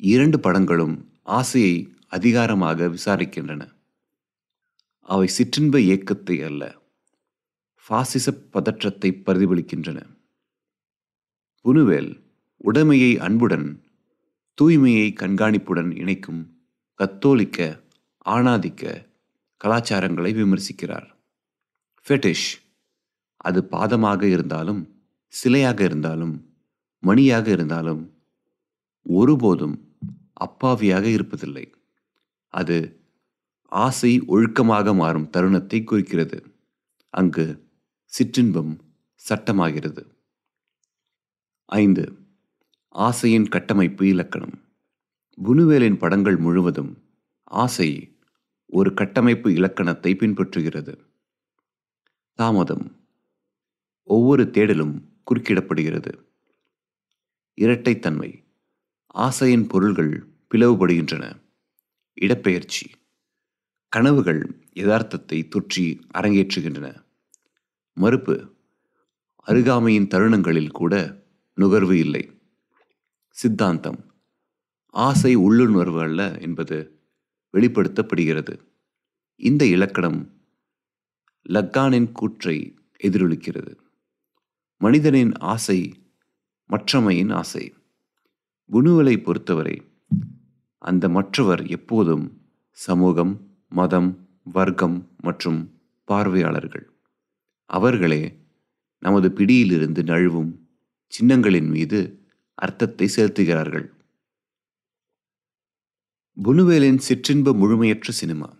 Speaker 1: இரண்டு படங்களும் ஆசையை அதிகாரமாக விசாரிக்கின்றன. அவை சிற்றின்ப இயக்கத்தை அல்ல, பாசிச பதற்றத்தை பிரதிபலிக்கின்றன. புனுவேல் உடைமையை அன்புடன், தூய்மையை கண்காணிப்புடன் இணைக்கும் கத்தோலிக்க ஆணாதிக்க கலாச்சாரங்களை விமர்சிக்கிறார். ஃபெட்டிஷ், அது பாதமாக இருந்தாலும், சிலையாக இருந்தாலும், மணியாக இருந்தாலும் ஒருபோதும் அப்பாவியாக இருப்பதில்லை. அது ஆசை ஒழுக்கமாக மாறும் தருணத்தை குறிக்கிறது. அங்கு சிற்றின்பம் சட்டமாகிறது. 5. ஆசையின் கட்டமைப்பு இலக்கணம். புனுவேலின் படங்கள் முழுவதும் ஆசை ஒரு கட்டமைப்பு இலக்கணத்தை பின்பற்றுகிறது. தாமதம். ஒவ்வொரு தேடலும் குறுக்கிடப்படுகிறது. இரட்டைத்தன்மை. ஆசையின் பொருள்கள் பிளவுபடுகின்றன. இடப்பெயர்ச்சி. கனவுகள் யதார்த்தத்தை தொற்றி அரங்கேற்றுகின்றன. மறுப்பு. அருகாமையின் தருணங்களில் கூட நுகர்வு இல்லை. சித்தாந்தம். ஆசை உள்ளுணர்வு அல்ல என்பது வெளிப்படுத்தப்படுகிறது. இந்த இலக்கணம் லக்கானின் கூற்றை எதிரொலிக்கிறது. மனிதனின் ஆசை மற்றமையின் ஆசை. புனுவேலை பொறுத்தவரை அந்த மற்றவர் எப்போதும் சமூகம், மதம், வர்க்கம் மற்றும் பார்வையாளர்கள். அவர்களே நமது பிடியிலிருந்து நழுவும் சின்னங்களின் மீது அர்த்தத்தை செலுத்துகிறார்கள். புனுவேலின் சிற்றின்ப முழுமையற்ற சினிமா.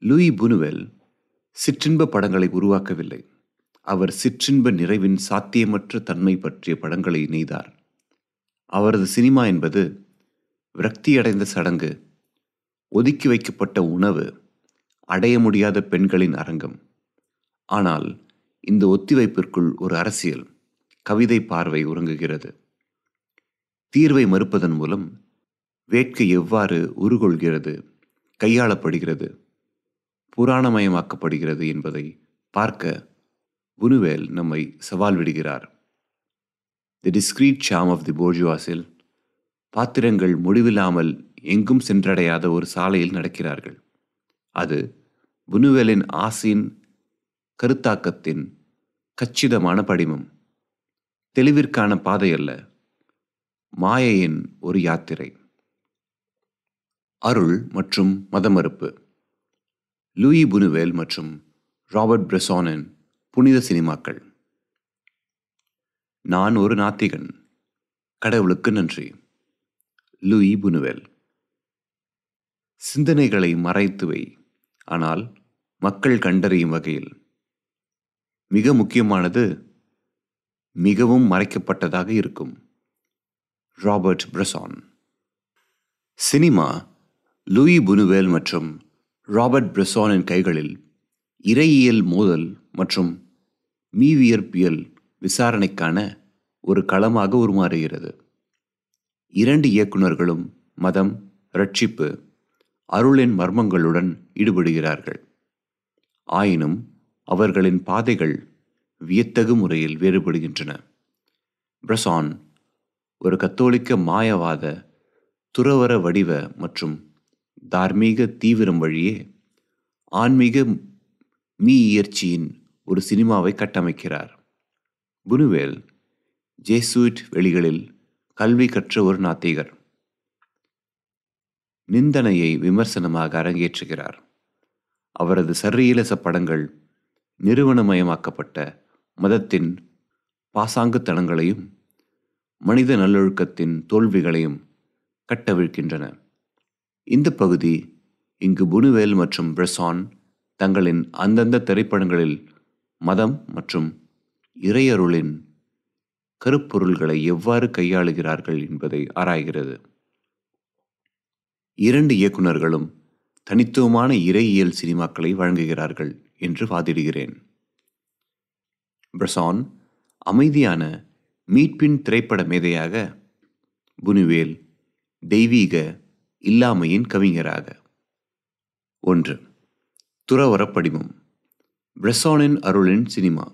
Speaker 1: லூயி புனுவேல் சிற்றின்ப படங்களை உருவாக்கவில்லை. அவர் சிற்றின்ப நிறைவின் சாத்தியமற்ற தன்மை பற்றிய படங்களை நெய்தார். அவரது சினிமா என்பது விரக்தியடைந்த சடங்கு, ஒதுக்கி வைக்கப்பட்ட உணவு, அடைய முடியாத பெண்களின் அரங்கம். ஆனால் இந்த ஒத்திவைப்பிற்குள் ஒரு அரசியல், கவிதை பார்வை உறங்குகிறது. தீர்வை மறுப்பதன் மூலம் வேட்கை எவ்வாறு உருகொள்கிறது, கையாளப்படுகிறது, புராணமயமாக்கப்படுகிறது என்பதை பார்க்க புனுவேல் நம்மை சவால் விடுகிறார். தி டிஸ்கிரீட் சார்ம் ஆஃப் தி போர்ஜுவாஸில் பாத்திரங்கள் முடிவில்லாமல் எங்கும் சென்றடையாத ஒரு சாலையில் நடக்கிறார்கள். அது புனுவேலின் ஆசையின் கருத்தாக்கத்தின் கச்சிதமான படிமம். தெளிவிற்கான பாதை அல்ல, மாயையின் ஒரு யாத்திரை. அருள் மற்றும் மதமறுப்பு. லூயி புனுவேல் மற்றும் ராபர்ட் பிரெசானின் புனித சினிமாக்கள். நான் ஒரு நாத்திகன், கடவுளுக்கு நன்றி. லூயி புனுவேல். சிந்தனைகளை மறைத்துவை, ஆனால் மக்கள் கண்டறியும் வகையில். மிக முக்கியமானது, மிகவும் மறைக்கப்பட்டதாக இருக்கும். ராபர்ட் பிரசான். சினிமா லூயி புனுவேல் மற்றும் ராபர்ட் பிரசானின் கைகளில் இறையியல் மோதல் மற்றும் மீவியற்பியல் விசாரணைக்கான ஒரு களமாக உருமாறுகிறது. இரண்டு இயக்குநர்களும் மதம், இரட்சிப்பு, அருளின் மர்மங்களுடன் ஈடுபடுகிறார்கள். ஆயினும் அவர்களின் பாதைகள் வியத்தகு முறையில் வேறுபடுகின்றன. பிரசான் ஒரு கத்தோலிக்க மாயவாத, துறவற வடிவ மற்றும் தார்மீக தீவிரம் வழியே ஆன்மீக மீயியற்சியின் ஒரு சினிமாவை கட்டமைக்கிறார். புனுவேல் ஜேசுயிட் வெளிகளில் கல்வி கற்ற ஒரு நாத்திகர். நிந்தனையை விமர்சனமாக அரங்கேற்றுகிறார். அவரது சர்ரியலச படங்கள் நிறுவனமயமாக்கப்பட்ட மதத்தின் பாசாங்குத்தனங்களையும் மனித நல்லொழுக்கத்தின் தோல்விகளையும் கட்டவிழ்க்கின்றன. இந்த பகுதி இங்கு புனுவேல் மற்றும் பிரசான் தங்களின் அந்தந்த திரைப்படங்களில் மதம் மற்றும் இறையருளின் கருப்பொருள்களை எவ்வாறு கையாளுகிறார்கள் என்பதை ஆராய்கிறது. இரண்டு இயக்குநர்களும் தனித்துவமான இறையியல் சினிமாக்களை வழங்குகிறார்கள் என்று வாதிடுகிறேன். பிரசான் அமைதியான மீட்பின் திரைப்பட மேதையாக, புனுவேல் தெய்வீக இல்லாமையின் கவிஞராக. 1. துறவற படிமம். பிரசானின் அருளின் சினிமா.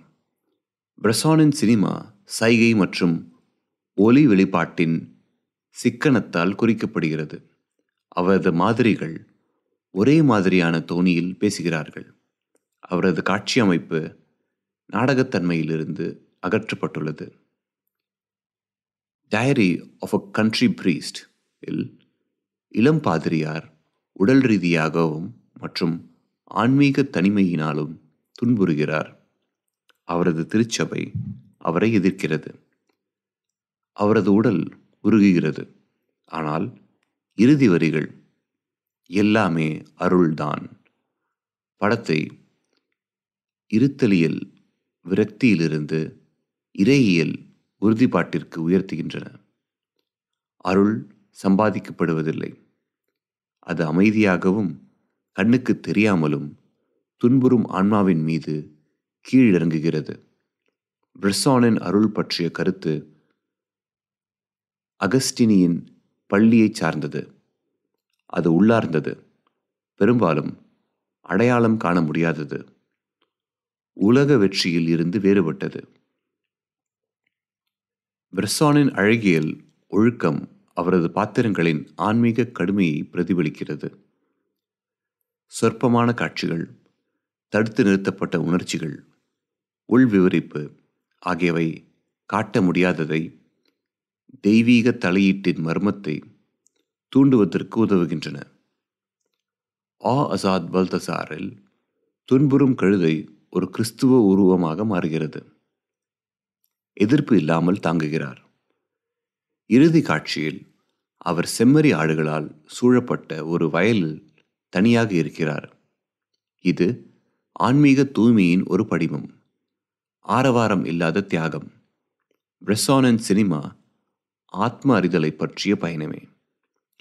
Speaker 1: பிரசானின் சினிமா சைகை மற்றும் ஒலி வெளிப்பாட்டின் சிக்கனத்தால் குறிக்கப்படுகிறது. அவரது மாதிரிகள் ஒரே மாதிரியான தொனியில் பேசுகிறார்கள். அவரது காட்சி அமைப்பு நாடகத்தன்மையிலிருந்து அகற்றப்பட்டுள்ளது. Diary of a country priest இல் இளம் பாதிரியார் உடல் ரீதியாகவும் மற்றும் ஆன்மீக தனிமையினாலும் துன்புறுகிறார். அவரது திருச்சபை அவரை எதிர்க்கிறது. அவரது உடல் உருகுகிறது. ஆனால் இறுதி வரிகள் எல்லாமே அருள்தான் படத்தை இருத்தலியல் விரக்தியிலிருந்து இறையியல் உறுதிப்பாட்டிற்கு உயர்த்துகின்றன. அருள் சம்பாதிக்கப்படுவதில்லை. அது அமைதியாகவும் கண்ணுக்கு தெரியாமலும் துன்புறும் ஆன்மாவின் மீது கீழிறங்குகிறது. பிரசானின் அருள் பற்றிய கருத்து அகஸ்டினியின் பள்ளியை சார்ந்தது. அது உள்ளார்ந்தது, பெரும்பாலும் அடையாளம் காண முடியாதது, உலக வெற்றியில் இருந்து வேறுபட்டது. பிரசானின் அழகியல் ஒழுக்கம் அவரது பாத்திரங்களின் ஆன்மீக கடுமையை பிரதிபலிக்கிறது. சொற்பமான காட்சிகள், தடுத்து நிறுத்தப்பட்ட உணர்ச்சிகள், உள்விவரிப்பு ஆகியவை காட்ட முடியாததை, தெய்வீக தலையீட்டின் மர்மத்தை தூண்டுவதற்கு உதவுகின்றன. அசாத் பல்தசாரில் துன்புறும் கழுதை ஒரு கிறிஸ்துவ உருவமாக மாறுகிறது. எதிர்ப்பு இல்லாமல் தாங்குகிறார். இறுதி காட்சியில் அவர் செம்மறி ஆடுகளால் சூழப்பட்ட ஒரு வயலில் தனியாக இருக்கிறார். இது ஆன்மீக தூய்மையின் ஒரு படிமம், ஆரவாரம் இல்லாத தியாகம். பிரசானின் சினிமா ஆத்ம அறிதலை பற்றிய பயணமே.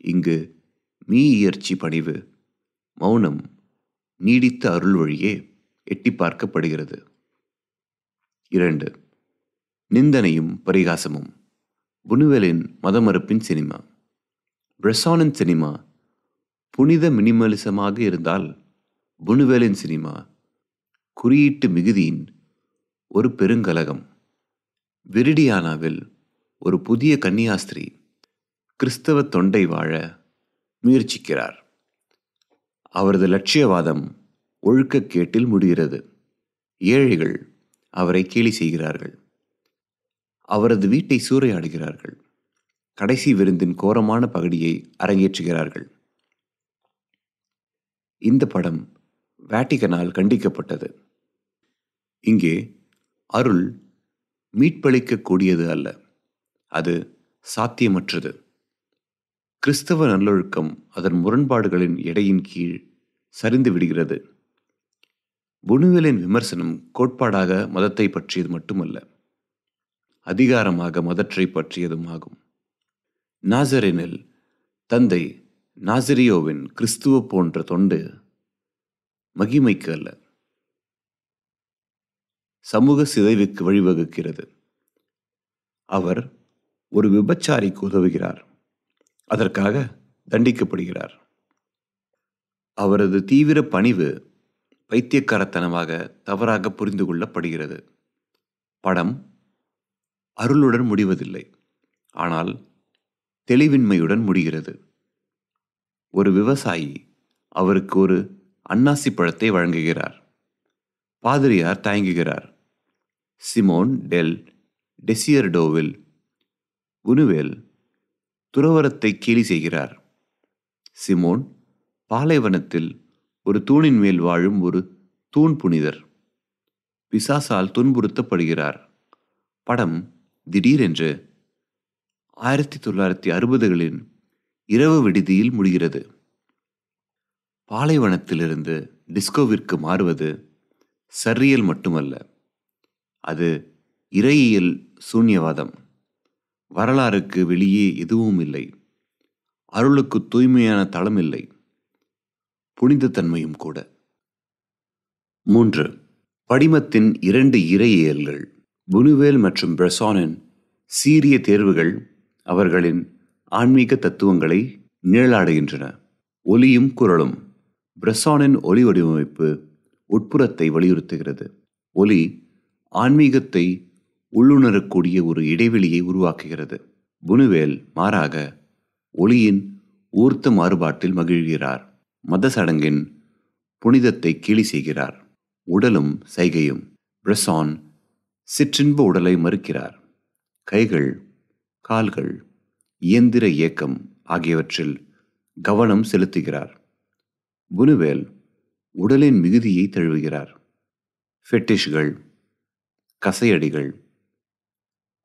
Speaker 1: இங்கு மீயியற்சி பணிவு, மௌனம், நீடித்த அருள் வழியே எட்டி பார்க்கப்படுகிறது. 2. நிந்தனையும் பரிகாசமும். புனுவேலின் மதமறுப்பின் சினிமா. பிரசானின் சினிமா புனித மினிமலிசமாக இருந்தால், புனுவேலின் சினிமா குறியீட்டு மிகுதியின் ஒரு பெருங்கலகம். விரிடியானாவில் ஒரு புதிய கன்னியாஸ்திரி கிறிஸ்தவ தொண்டை வாழ முயற்சிக்கிறார். அவரது லட்சியவாதம் ஒழுக்கக்கேட்டில் முடிகிறது. ஏழைகள் அவரை கேலி செய்கிறார்கள். அவரது வீட்டை சூறையாடுகிறார்கள். கடைசி விருந்தின் கோரமான பகுதியை அரங்கேற்றுகிறார்கள். இந்த படம் வாட்டிகனால் கண்டிக்கப்பட்டது. இங்கே அருள் மீட்பளிக்கக்கூடியது அல்ல, அது சாத்தியமற்றது. கிறிஸ்தவ நல்லொழுக்கம் அதன் முரண்பாடுகளின் எடையின் கீழ் சரிந்து விடுகிறது. புனுவேலின் விமர்சனம் கோட்பாடாக மதத்தை பற்றியது மட்டுமல்ல, அதிகாரமாக மதற்றை பற்றியதும் ஆகும். நாசரேனில் தந்தை நாசரியோவின் கிறிஸ்துவ போன்ற தொண்டு மகிமைக்கு அல்ல, சமூக சிதைவுக்கு வழிவகுக்கிறது. அவர் ஒரு விபச்சாரிக்கு உதவுகிறார், அதற்காக தண்டிக்கப்படுகிறார். அவரது தீவிர பணிவு பைத்தியக்காரத்தனமாக தவறாக புரிந்து கொள்ளப்படுகிறது. படம் அருளுடன் முடிவதில்லை, ஆனால் தெளிவின்மையுடன் முடிகிறது. ஒரு விவசாயி அவருக்கு ஒரு அன்னாசி பழத்தை வழங்குகிறார். பாதிரியார் தயங்குகிறார். சிமோன் டெல் டெசியர்டோவில் புனுவேல் துறவரத்தை கேலி செய்கிறார். சிமோன் பாலைவனத்தில் ஒரு தூணின் மேல் வாழும் ஒரு தூண் புனிதர், பிசாசால் துன்புறுத்தப்படுகிறார். படம் திடீரென்று 1960களின் இரவு விடுதியில் முடிகிறது. பாலைவனத்திலிருந்து டிஸ்கோவிற்கு மாறுவது சர்ரியல் மட்டுமல்ல, அது இறையியல் சூன்யவாதம். வரலாறுக்கு வெளியே எதுவும் இல்லை, அருளுக்கு தூய்மையான தளம் இல்லை, புனித தன்மையும் கூட. 3. படிமத்தின் 2 இறையியல்கள். புனுவேல் மற்றும் பிரசானின் சீரிய தேர்வுகள் அவர்களின் ஆன்மீக தத்துவங்களை நிழலாடுகின்றன. ஒலியும் குரலும். பிரசானின் ஒலி வடிவமைப்பு உட்புறத்தை வலியுறுத்துகிறது. ஒலி ஆன்மீகத்தை உள்ளுணரக்கூடிய ஒரு இடைவெளியை உருவாக்குகிறது. புனுவேல் மாறாக ஒலியின் ஊர்த்த மாறுபாட்டில் மகிழ்கிறார். மத சடங்கின் புனிதத்தை கேலி செய்கிறார். உடலும் சைகையும். பிரசான் சிற்றின்ப உடலை மறுக்கிறார். கைகள், கால்கள், இயந்திர இயக்கம் ஆகியவற்றில் கவனம் செலுத்துகிறார். புனுவேல் உடலின் மிகுதியை தழுவுகிறார். ஃபெட்டிஷ்கள், கசையடிகள்,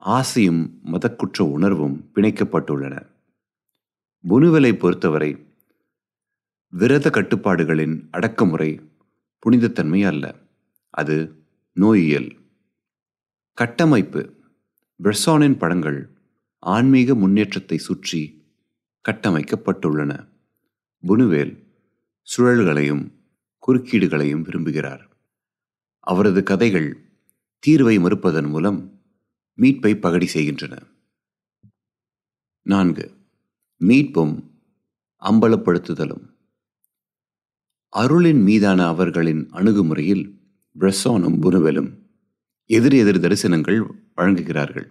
Speaker 1: ஆசையும் மதக்குற்ற உணர்வும் பிணைக்கப்பட்டுள்ளன. புனுவேலை பொறுத்தவரை விரத கட்டுப்பாடுகளின் அடக்குமுறை புனிதத்தன்மை அல்ல, அது நோயியல். கட்டமைப்பு. பிரசானின் படங்கள் ஆன்மீக முன்னேற்றத்தை சுற்றி கட்டமைக்கப்பட்டுள்ளன. புனுவேல் சுழல்களையும் குறுக்கீடுகளையும் விரும்புகிறார். அவரது கதைகள் தீர்வை மறுப்பதன் மூலம் மீட்பை பகடி செய்கின்றன. 4. மீட்பும் அம்பலப்படுத்துதலும். அருளின் மீதான அவர்களின் அணுகுமுறையில் பிரசானும் புனுவேலும் எதிர் தரிசனங்கள் வழங்குகிறார்கள்.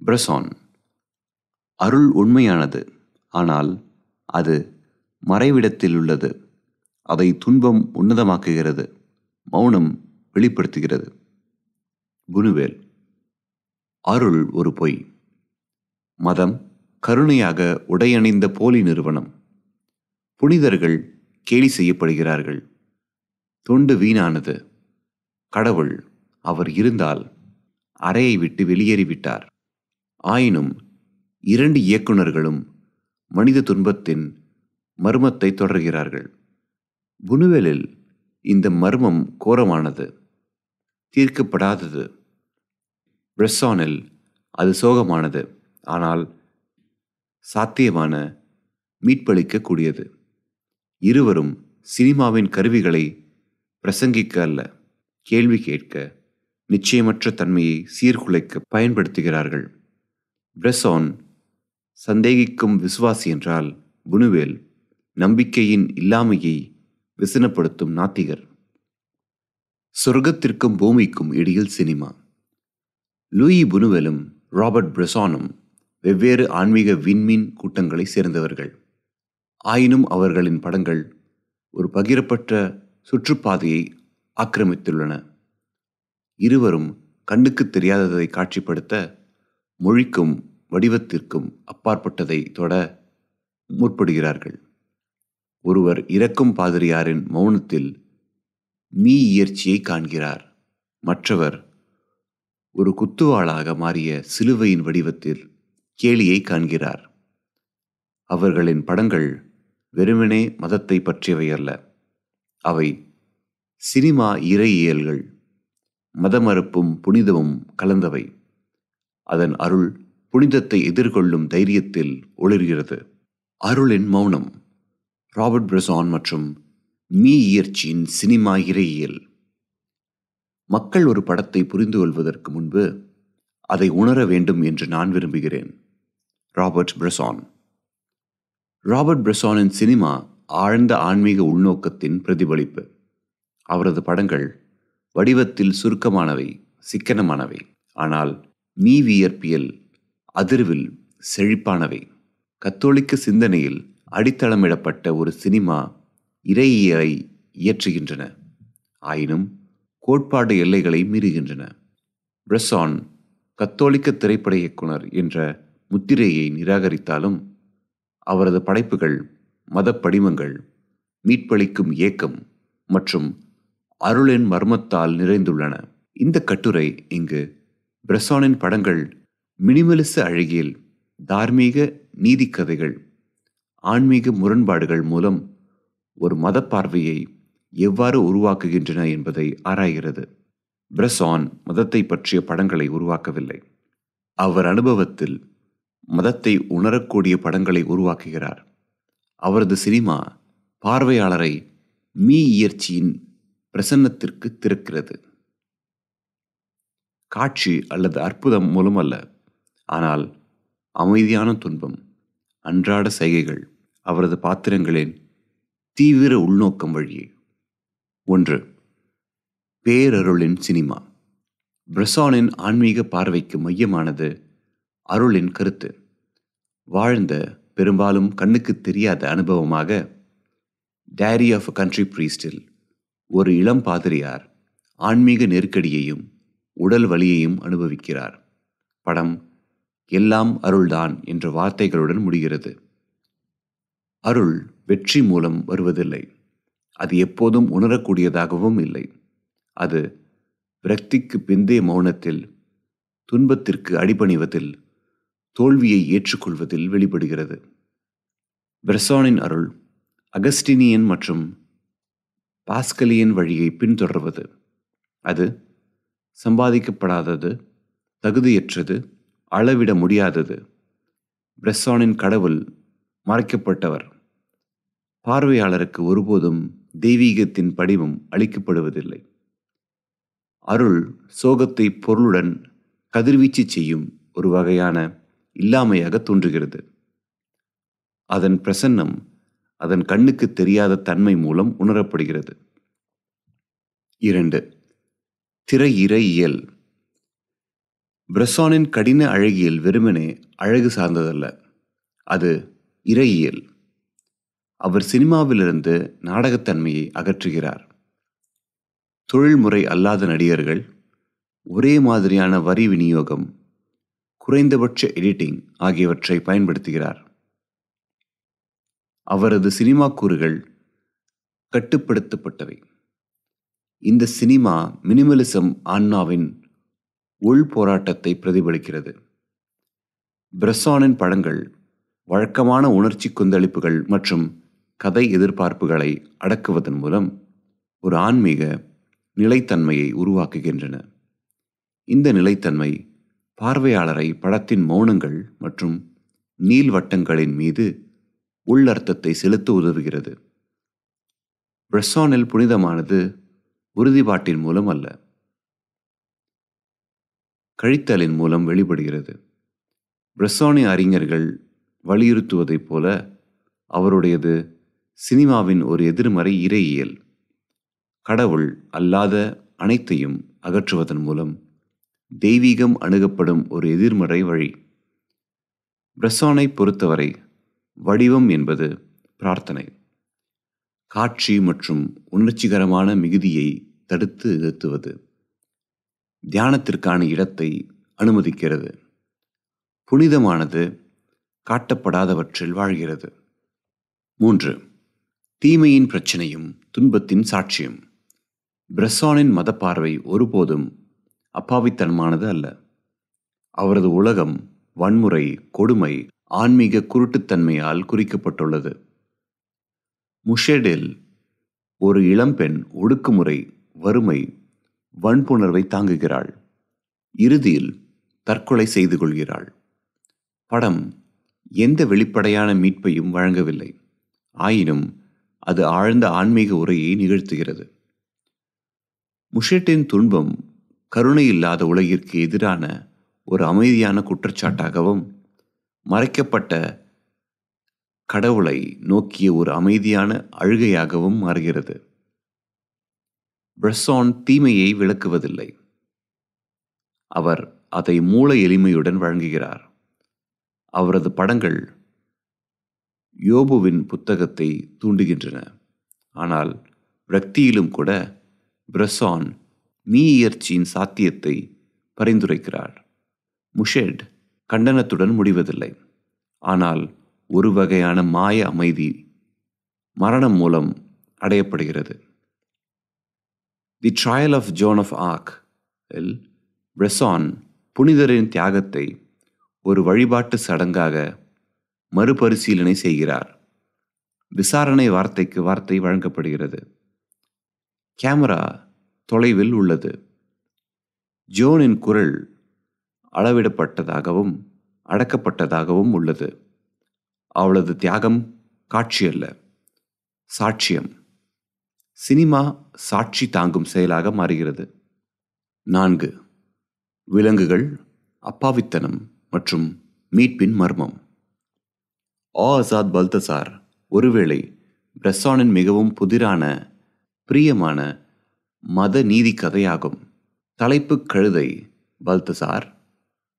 Speaker 1: பிரசான் அருள் உண்மையானது, ஆனால் அது மறைவிடத்தில் உள்ளது. அதை துன்பம் உன்னதமாக்குகிறது, மௌனம் வெளிப்படுத்துகிறது. புனுவேல் அருள் ஒரு பொய். மதம் கருணையாக உடையணிந்த போலி நிறுவனம். புனிதர்கள் கேலி செய்யப்படுகிறார்கள். தொண்டு வீணானது. கடவுள் அவர் இருந்தால் அறையை விட்டு வெளியேறிவிட்டார். ஆயினும் 2 இயக்குனர்களும் மனித துன்பத்தின் மர்மத்தை தொடர்கிறார்கள். புனுவேலில் இந்த மர்மம் கோரமானது, தீர்க்கப்படாதது. பிரசானில் அது சோகமானது, ஆனால் சாத்தியமான, மீட்பளிக்கக்கூடியது. இருவரும் சினிமாவின் கருவிகளை பிரசங்கிக்க அல்ல, கேள்வி கேட்க, நிச்சயமற்ற தன்மையை சீர்குலைக்க பயன்படுத்துகிறார்கள். பிரசான் சந்தேகிக்கும் விசுவாசி என்றால், புனுவேல் நம்பிக்கையின் இல்லாமையை விசனப்படுத்தும் நாத்திகர். சொர்க்கத்திற்கும் பூமிக்கும் இடையில் சினிமா. லூயி புனுவேலும் ராபர்ட் பிரசானும் வெவ்வேறு ஆன்மீக விண்மீன் கூட்டங்களை சேர்ந்தவர்கள். ஆயினும் அவர்களின் படங்கள் ஒரு பகிரப்பட்ட சுற்றுப்பாதையை ஆக்கிரமித்துள்ளன. இருவரும் கண்ணுக்கு தெரியாததை காட்சிப்படுத்த, மொழிக்கும் வடிவத்திற்கும் அப்பாற்பட்டதை தொட முற்படுகிறார்கள். ஒருவர் இறக்கும் பாதிரியாரின் மௌனத்தில் இயற்சியை காண்கிறார். மற்றவர் ஒரு குத்துவாளாக மாறிய சிலுவையின் வடிவத்தில் கேலியை காண்கிறார். அவர்களின் படங்கள் வெறுமனே மதத்தை பற்றியவை அல்ல. அவை சினிமா இறையியல்கள், மதமறுப்பும் புனிதமும் கலந்தவை. அதன் அருள் புனிதத்தை எதிர்கொள்ளும் தைரியத்தில் ஒளிர்கிறது. அருளின் மௌனம், ராபர்ட் பிரெசான் மற்றும் மீயியற்சியின் சினிமா இறையியல். மக்கள் ஒரு படத்தை புரிந்து கொள்வதற்கு முன்பு அதை உணர வேண்டும் என்று நான் விரும்புகிறேன். ராபர்ட் பிரெசான். ராபர்ட் பிரெசானின் சினிமா ஆழ்ந்த ஆன்மீக உள்நோக்கத்தின் பிரதிபலிப்பு. அவரது படங்கள் வடிவத்தில் சுருக்கமானவை, சிக்கனமானவை, ஆனால் மீவியற்பியல் அதிர்வில் செழிப்பானவை. கத்தோலிக்க சிந்தனையில் அடித்தளமிடப்பட்ட ஒரு சினிமா இறையியலை இயற்றுகின்றன, ஆயினும் கோட்பாடு எல்லைகளை மீறுகின்றன. பிரெசான் கத்தோலிக்க திரைப்பட இயக்குனர் என்ற முத்திரையை நிராகரித்தாலும் அவரது படைப்புகள் மத படிமங்கள், மீட்பளிக்கும் ஏக்கம் மற்றும் அருளின் மர்மத்தால் நிறைந்துள்ளன. இந்த கட்டுரை இங்கு பிரெசானின் படங்கள் மினிமலிச அழகியல், தார்மீக நீதிக்கதைகள், ஆன்மீக முரண்பாடுகள் மூலம் ஒரு மத பார்வையை எவ்வாறு உருவாக்குகின்றன என்பதை ஆராய்கிறது. பிரெசான் மதத்தை பற்றிய படங்களை உருவாக்கவில்லை. அவர் அனுபவத்தில் மதத்தை உணரக்கூடிய படங்களை உருவாக்குகிறார். அவரது சினிமா பார்வையாளரை மீயியற்சியின் பிரசன்னத்திற்கு திறக்கிறது. காட்சி அல்லது அற்புதம் மூலம் அல்ல, ஆனால் அமைதியான துன்பம், அன்றாட சைகைகள், அவரது பாத்திரங்களின் தீவிர உள்நோக்கம் வழியே. 1. பேரருளின் சினிமா. பிரெசானின் ஆன்மீக பார்வைக்கு மையமானது அருளின் கருத்து. வாழ்ந்த, பெரும்பாலும் கண்ணுக்கு தெரியாத அனுபவமாக டைரி ஆஃப் அ கண்ட்ரி பிரீஸ்டில் ஒரு இளம் பாதிரியார் ஆன்மீக நெருக்கடியையும் உடல் வலியையும் அனுபவிக்கிறார். படம் எல்லாம் அருள்தான் என்ற வார்த்தைகளுடன் முடிகிறது. அருள் வெற்றி மூலம் வருவதில்லை. அது எப்போதும் உணரக்கூடியதாகவும் இல்லை. அது விரக்திக்கு பிந்தைய மௌனத்தில், துன்பத்திற்கு அடிபணிவதில், தோல்வியை ஏற்றுக்கொள்வதில் வெளிப்படுகிறது. பிரெசானின் அருள் அகஸ்டினியன் மற்றும் பாஸ்கலியன் வழியை பின்தொடர்வது. அது சம்பாதிக்கப்படாதது, தகுதியற்றது, அளவிட முடியாதது. பிரெசானின் கடவுள் மறைக்கப்பட்டவர். பார்வையாளருக்கு ஒருபோதும் தெய்வீகத்தின் படிவம் அளிக்கப்படுவதில்லை. அருள் சோகத்தை பொருளுடன் கதிர்வீச்சு செய்யும் ஒரு வகையான இல்லாமையாக தோன்றுகிறது. அதன் பிரசன்னம் அதன் கண்ணுக்கு தெரியாத தன்மை மூலம் உணரப்படுகிறது. 2. திரையியல். பிரெசானின் கடின அழகியல் வெறுமனே அழகு சார்ந்ததல்ல, அது இறையியல். அவர் சினிமாவிலிருந்து நாடகத்தன்மையை அகற்றுகிறார். தொழில்முறை அல்லாத நடிகர்கள், ஒரே மாதிரியான வரி விநியோகம், குறைந்தபட்ச எடிட்டிங் ஆகியவற்றை பயன்படுத்துகிறார். அவரது சினிமா கூறுகள் கட்டுப்படுத்தப்பட்டவை. இந்த சினிமா மினிமலிசம் ஆன்மாவின் உள் போராட்டத்தை பிரதிபலிக்கிறது. பிரெசானின் படங்கள் வழக்கமான உணர்ச்சி கொந்தளிப்புகள் மற்றும் கதை எதிர்பார்ப்புகளை அடக்குவதன் மூலம் ஒரு ஆன்மீக நிலைத்தன்மையை உருவாக்குகின்றன. இந்த நிலைத்தன்மை பார்வையாளரை படத்தின் மௌனங்கள் மற்றும் நீள்வட்டங்களின் மீது உள்ளர்த்தத்தை செலுத்த உதவுகிறது. பிரெசானில் புனிதமானது உறுதிப்பாட்டின் மூலம் அல்ல, கழித்தலின் மூலம் வெளிப்படுகிறது. பிரெசானிய அறிஞர்கள் வலியுறுத்துவதைப் போல அவருடையது சினிமாவின் ஒரு எதிர்மறை இறையியல். கடவுள் அல்லாத அனைத்தையும் அகற்றுவதன் மூலம் தெய்வீகம் அணுகப்படும் ஒரு எதிர்மறை வழி. பிரெசானை பொறுத்தவரை வடிவம் என்பது பிரார்த்தனை, காட்சி மற்றும் உணர்ச்சிகரமான மிகுதியை தடுத்து நிறுத்துவது, தியானத்திற்கான இடத்தை அனுமதிக்கிறது. புனிதமானது காட்டப்படாதவற்றில் வாழ்கிறது. 3. தீமையின் பிரச்சனையும் துன்பத்தின் சாட்சியம். பிரெசானின் மத பார்வை ஒருபோதும் அப்பாவித்தனமானது அல்ல. அவரது உலகம் வன்முறை, கொடுமை, ஆன்மீக குருட்டுத்தன்மையால் குறிக்கப்பட்டுள்ளது. முஷேடில் ஒரு இளம்பெண் ஒடுக்குமுறை, வறுமை, வன்புணர்வை தாங்குகிறாள். இறுதியில் தற்கொலை செய்து கொள்கிறாள். படம் எந்த வெளிப்படையான மீட்பையும் வழங்கவில்லை. ஆயினும் அது ஆழ்ந்த ஆன்மீக உரையை நிகழ்த்துகிறது. முஷேட்டின் துன்பம் கருணை இல்லாத உலகிற்கு எதிரான ஒரு அமைதியான குற்றச்சாட்டாகவும், மறைக்கப்பட்ட கடவுளை நோக்கிய ஒரு அமைதியான அழுகையாகவும் மாறுகிறது. பிரஸ்ஸான் தீமையை விளக்குவதில்லை. அவர் அதை மூல எளிமையுடன் வழங்குகிறார். அவரது படங்கள் யோபுவின் புத்தகத்தை தூண்டுகின்றன. ஆனால் விரக்தியிலும் கூட பிரஸ்ஸான் மீயியற்சியின் சாத்தியத்தை பரிந்துரைக்கிறார். முஷேட் கண்டனத்துடன் முடிவதில்லை. ஆனால் ஒரு வகையான மாய அமைதி மரணம் மூலம் அடையப்படுகிறது. The trial of Joan of Arc இல் பிரஸ்ஸான் புனிதரின் தியாகத்தை ஒரு வழிபாட்டு சடங்காக மறுபரிசீலனை செய்கிறார். விசாரணை வார்த்தைக்கு வார்த்தை வழங்கப்படுகிறது. கேமரா தொலைவில் உள்ளது. ஜோனின் குரல் அளவிடப்பட்டதாகவும் அடக்கப்பட்டதாகவும் உள்ளது. அவளது தியாகம் காட்சியல்ல, சாட்சியம். சினிமா சாட்சி தாங்கும் செயலாக மாறுகிறது. 4. விலங்குகள், அப்பாவித்தனம் மற்றும் மீட்பின் மர்மம். ஆசாத் பல்தசார் ஒருவேளை பிரஸ்ஸானின் மிகவும் புதிரான, பிரியமான மத நீதி கதையாகும். தலைப்பு கழுதை பல்தசார்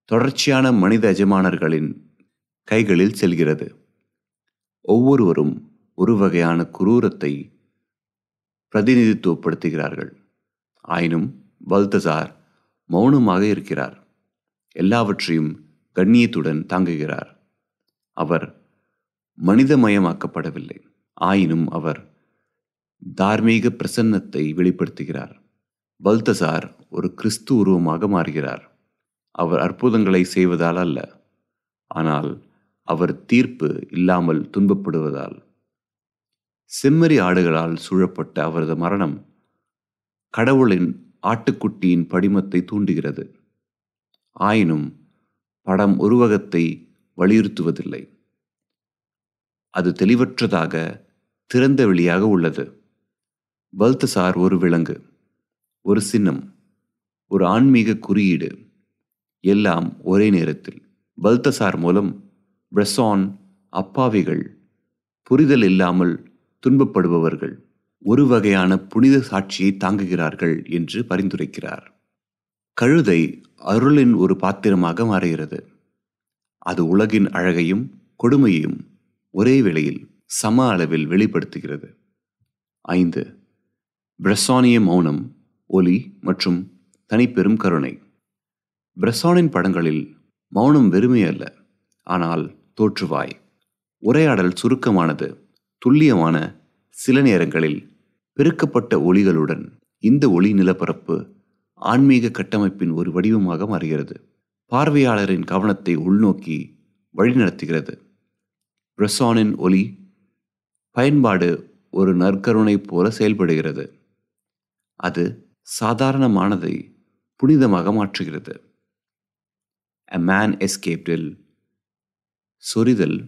Speaker 1: தொடர்ச்சியான மனித எஜமானர்களின் கைகளில் செல்கிறது. ஒவ்வொருவரும் ஒரு வகையான குரூரத்தை பிரதிநிதித்துவப்படுத்துகிறார்கள். ஆயினும் பல்தசார் மௌனமாக இருக்கிறார். எல்லாவற்றையும் கண்ணியத்துடன் தாங்குகிறார். அவர் மனிதமயமாக்கப்படவில்லை. ஆயினும் அவர் தார்மீக பிரசன்னத்தை வெளிப்படுத்துகிறார். பல்தசார் ஒரு கிறிஸ்து உருவமாக மாறுகிறார். அவர் அற்புதங்களை செய்வதால் அல்ல, ஆனால் அவர் தீர்ப்பு இல்லாமல் துன்பப்படுவதால். செம்மறி ஆடுகளால் சூழப்பட்ட அவரது மரணம் கடவுளின் ஆட்டுக்குட்டியின் படிமத்தை தூண்டுகிறது. ஆயினும் படம் உருவகத்தை வலியுறுத்துவதில்லை. அது தெளிவற்றதாக, திறந்த வெளியாக உள்ளது. பல்தசார் ஒரு விலங்கு, ஒரு சின்னம், ஒரு ஆன்மீக குறியீடு, எல்லாம் ஒரே நேரத்தில். பல்தசார் மூலம் பிரஸ்ஸான் அப்பாவிகள், புரிதல் இல்லாமல் துன்பப்படுபவர்கள், ஒரு வகையான புனித சாட்சியை தாங்குகிறார்கள் என்று பரிந்துரைக்கிறார். கழுதை அருளின் ஒரு பாத்திரமாக மாறுகிறது. அது உலகின் அழகையும் கொடுமையையும் ஒரே வேளையில் சம அளவில் வெளிப்படுத்துகிறது. 5. பிரஸ்ஸானிய மௌனம், ஒலி மற்றும் தனிப்பெரும் கருணை. பிரஸ்ஸானின் படங்களில் மௌனம் வெறுமை அல்ல, ஆனால் தோற்றுவாய். உரையாடல் சுருக்கமானது, துல்லியமான, சில நேரங்களில் பெருக்கப்பட்ட ஒலிகளுடன். இந்த ஒளி நிலப்பரப்பு ஆன்மீக கட்டமைப்பின் ஒரு வடிவமாக மாறுகிறது. பார்வையாளரின் கவனத்தை உள்நோக்கி வழிநடத்துகிறது. பிரஸ்ஸானின் ஒலி பயன்பாடு ஒரு நற்கருணை போல செயல்படுகிறது. அது சாதாரணமானதை புனிதமாக மாற்றுகிறது. A Man Escaped இல் சொரிதல்,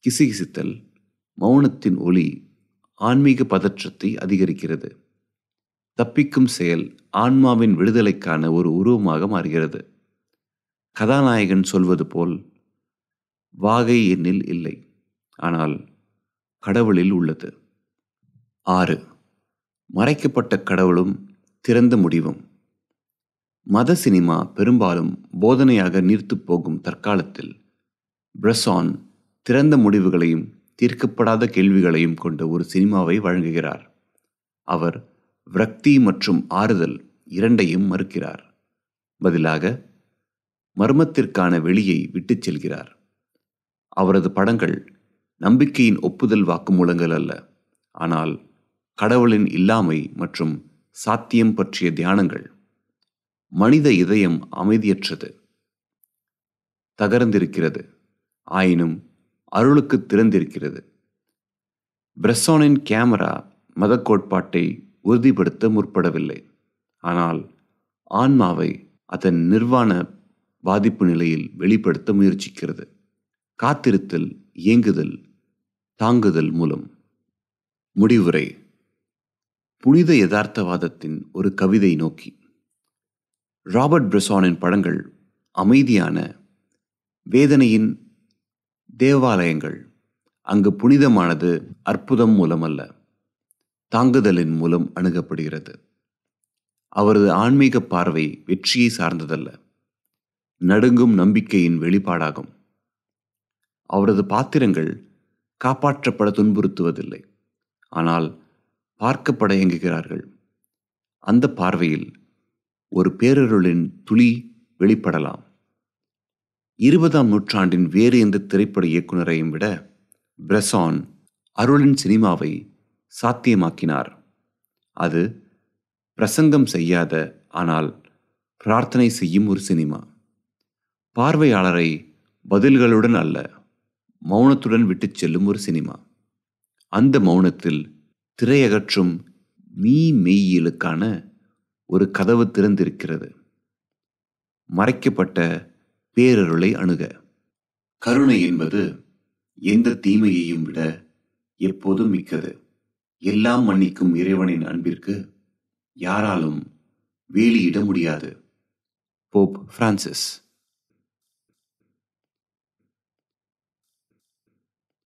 Speaker 1: கிசுகிசுத்தல், மௌனத்தின் ஒலி ஆன்மீக பதற்றத்தை அதிகரிக்கிறது. தப்பிக்கும் செயல் ஆன்மாவின் விடுதலைக்கான ஒரு உருவமாக மாறுகிறது. கதாநாயகன் சொல்வது போல், வாகை என்னில் இல்லை, ஆனால் கடவுளில் உள்ளது. 6. மறைக்கப்பட்ட கடவுளும் திறந்த முடிவும். மத சினிமா பெரும்பாலும் போதனையாக நீர்த்துப் போகும் தற்காலத்தில் பிரஸ்ஸான் திறந்த முடிவுகளையும் தீர்க்கப்படாத கேள்விகளையும் கொண்ட ஒரு சினிமாவை வழங்குகிறார். அவர் விரக்தி மற்றும் ஆறுதல் இரண்டையும் மறுக்கிறார். பதிலாக மர்மத்திற்கான வெளியை விட்டுச் செல்கிறார். அவரது படங்கள் நம்பிக்கையின் ஒப்புதல் வாக்குமூலங்கள் அல்ல, ஆனால் கடவுளின் இல்லாமை மற்றும் சாத்தியம் பற்றிய தியானங்கள். மனித இதயம் அமைதியற்றது, தகர்ந்திருக்கிறது, ஆயினும் அருளுக்கு திறந்திருக்கிறது. பிரசானின் கேமரா மத கோட்பாட்டை உறுதிப்படுத்த முற்படவில்லை, ஆனால் ஆன்மாவை அதன் நிர்வாண பாதிப்பு நிலையில் வெளிப்படுத்த முயற்சிக்கிறது. காத்திருத்தல், இயங்குதல், தாங்குதல் மூலம். முடிவுரை. புனித யதார்த்தவாதத்தின் ஒரு கவிதை நோக்கி. ராபர்ட் பிரசானின் படங்கள் அமைதியான வேதனையின் தேவாலயங்கள். அங்கு புனிதமானது அற்புதம் மூலம் அல்ல, தாங்குதலின் மூலம் அணுகப்படுகிறது. அவரது ஆன்மீக பார்வை வெற்றியை சார்ந்ததல்ல, நடுங்கும் நம்பிக்கையின் வெளிப்பாடாகும். அவரது பாத்திரங்கள் காப்பாற்றப்பட துன்புறுத்துவதில்லை, ஆனால் பார்க்கப்பட இயங்குகிறார்கள். அந்த பார்வையில் ஒரு பேரருளின் துளி வெளிப்படலாம். 20ஆம் நூற்றாண்டின் வேறு எந்த திரைப்பட இயக்குனரையும் விட பிரசான் அருளின் சினிமாவை சாத்தியமாக்கினார். அது பிரசங்கம் செய்யாத, ஆனால் பிரார்த்தனை செய்யும் ஒரு சினிமா. பார்வையாளரை பதில்களுடன் அல்ல, மௌனத்துடன் விட்டுச் செல்லும் ஒரு சினிமா. அந்த மௌனத்தில் திரையகற்றும் மெய்யியலுக்கான ஒரு கதவு திறந்திருக்கிறது. மறைக்கப்பட்ட பேரருளை அணுக. கருணை என்பது எந்த தீமையையும் விட எப்போதும் மிக்கது. எல்லாம் மன்னிக்கும் இறைவனின் அன்பிற்கு யாராலும் வேலியிட முடியாது. Pope Francis.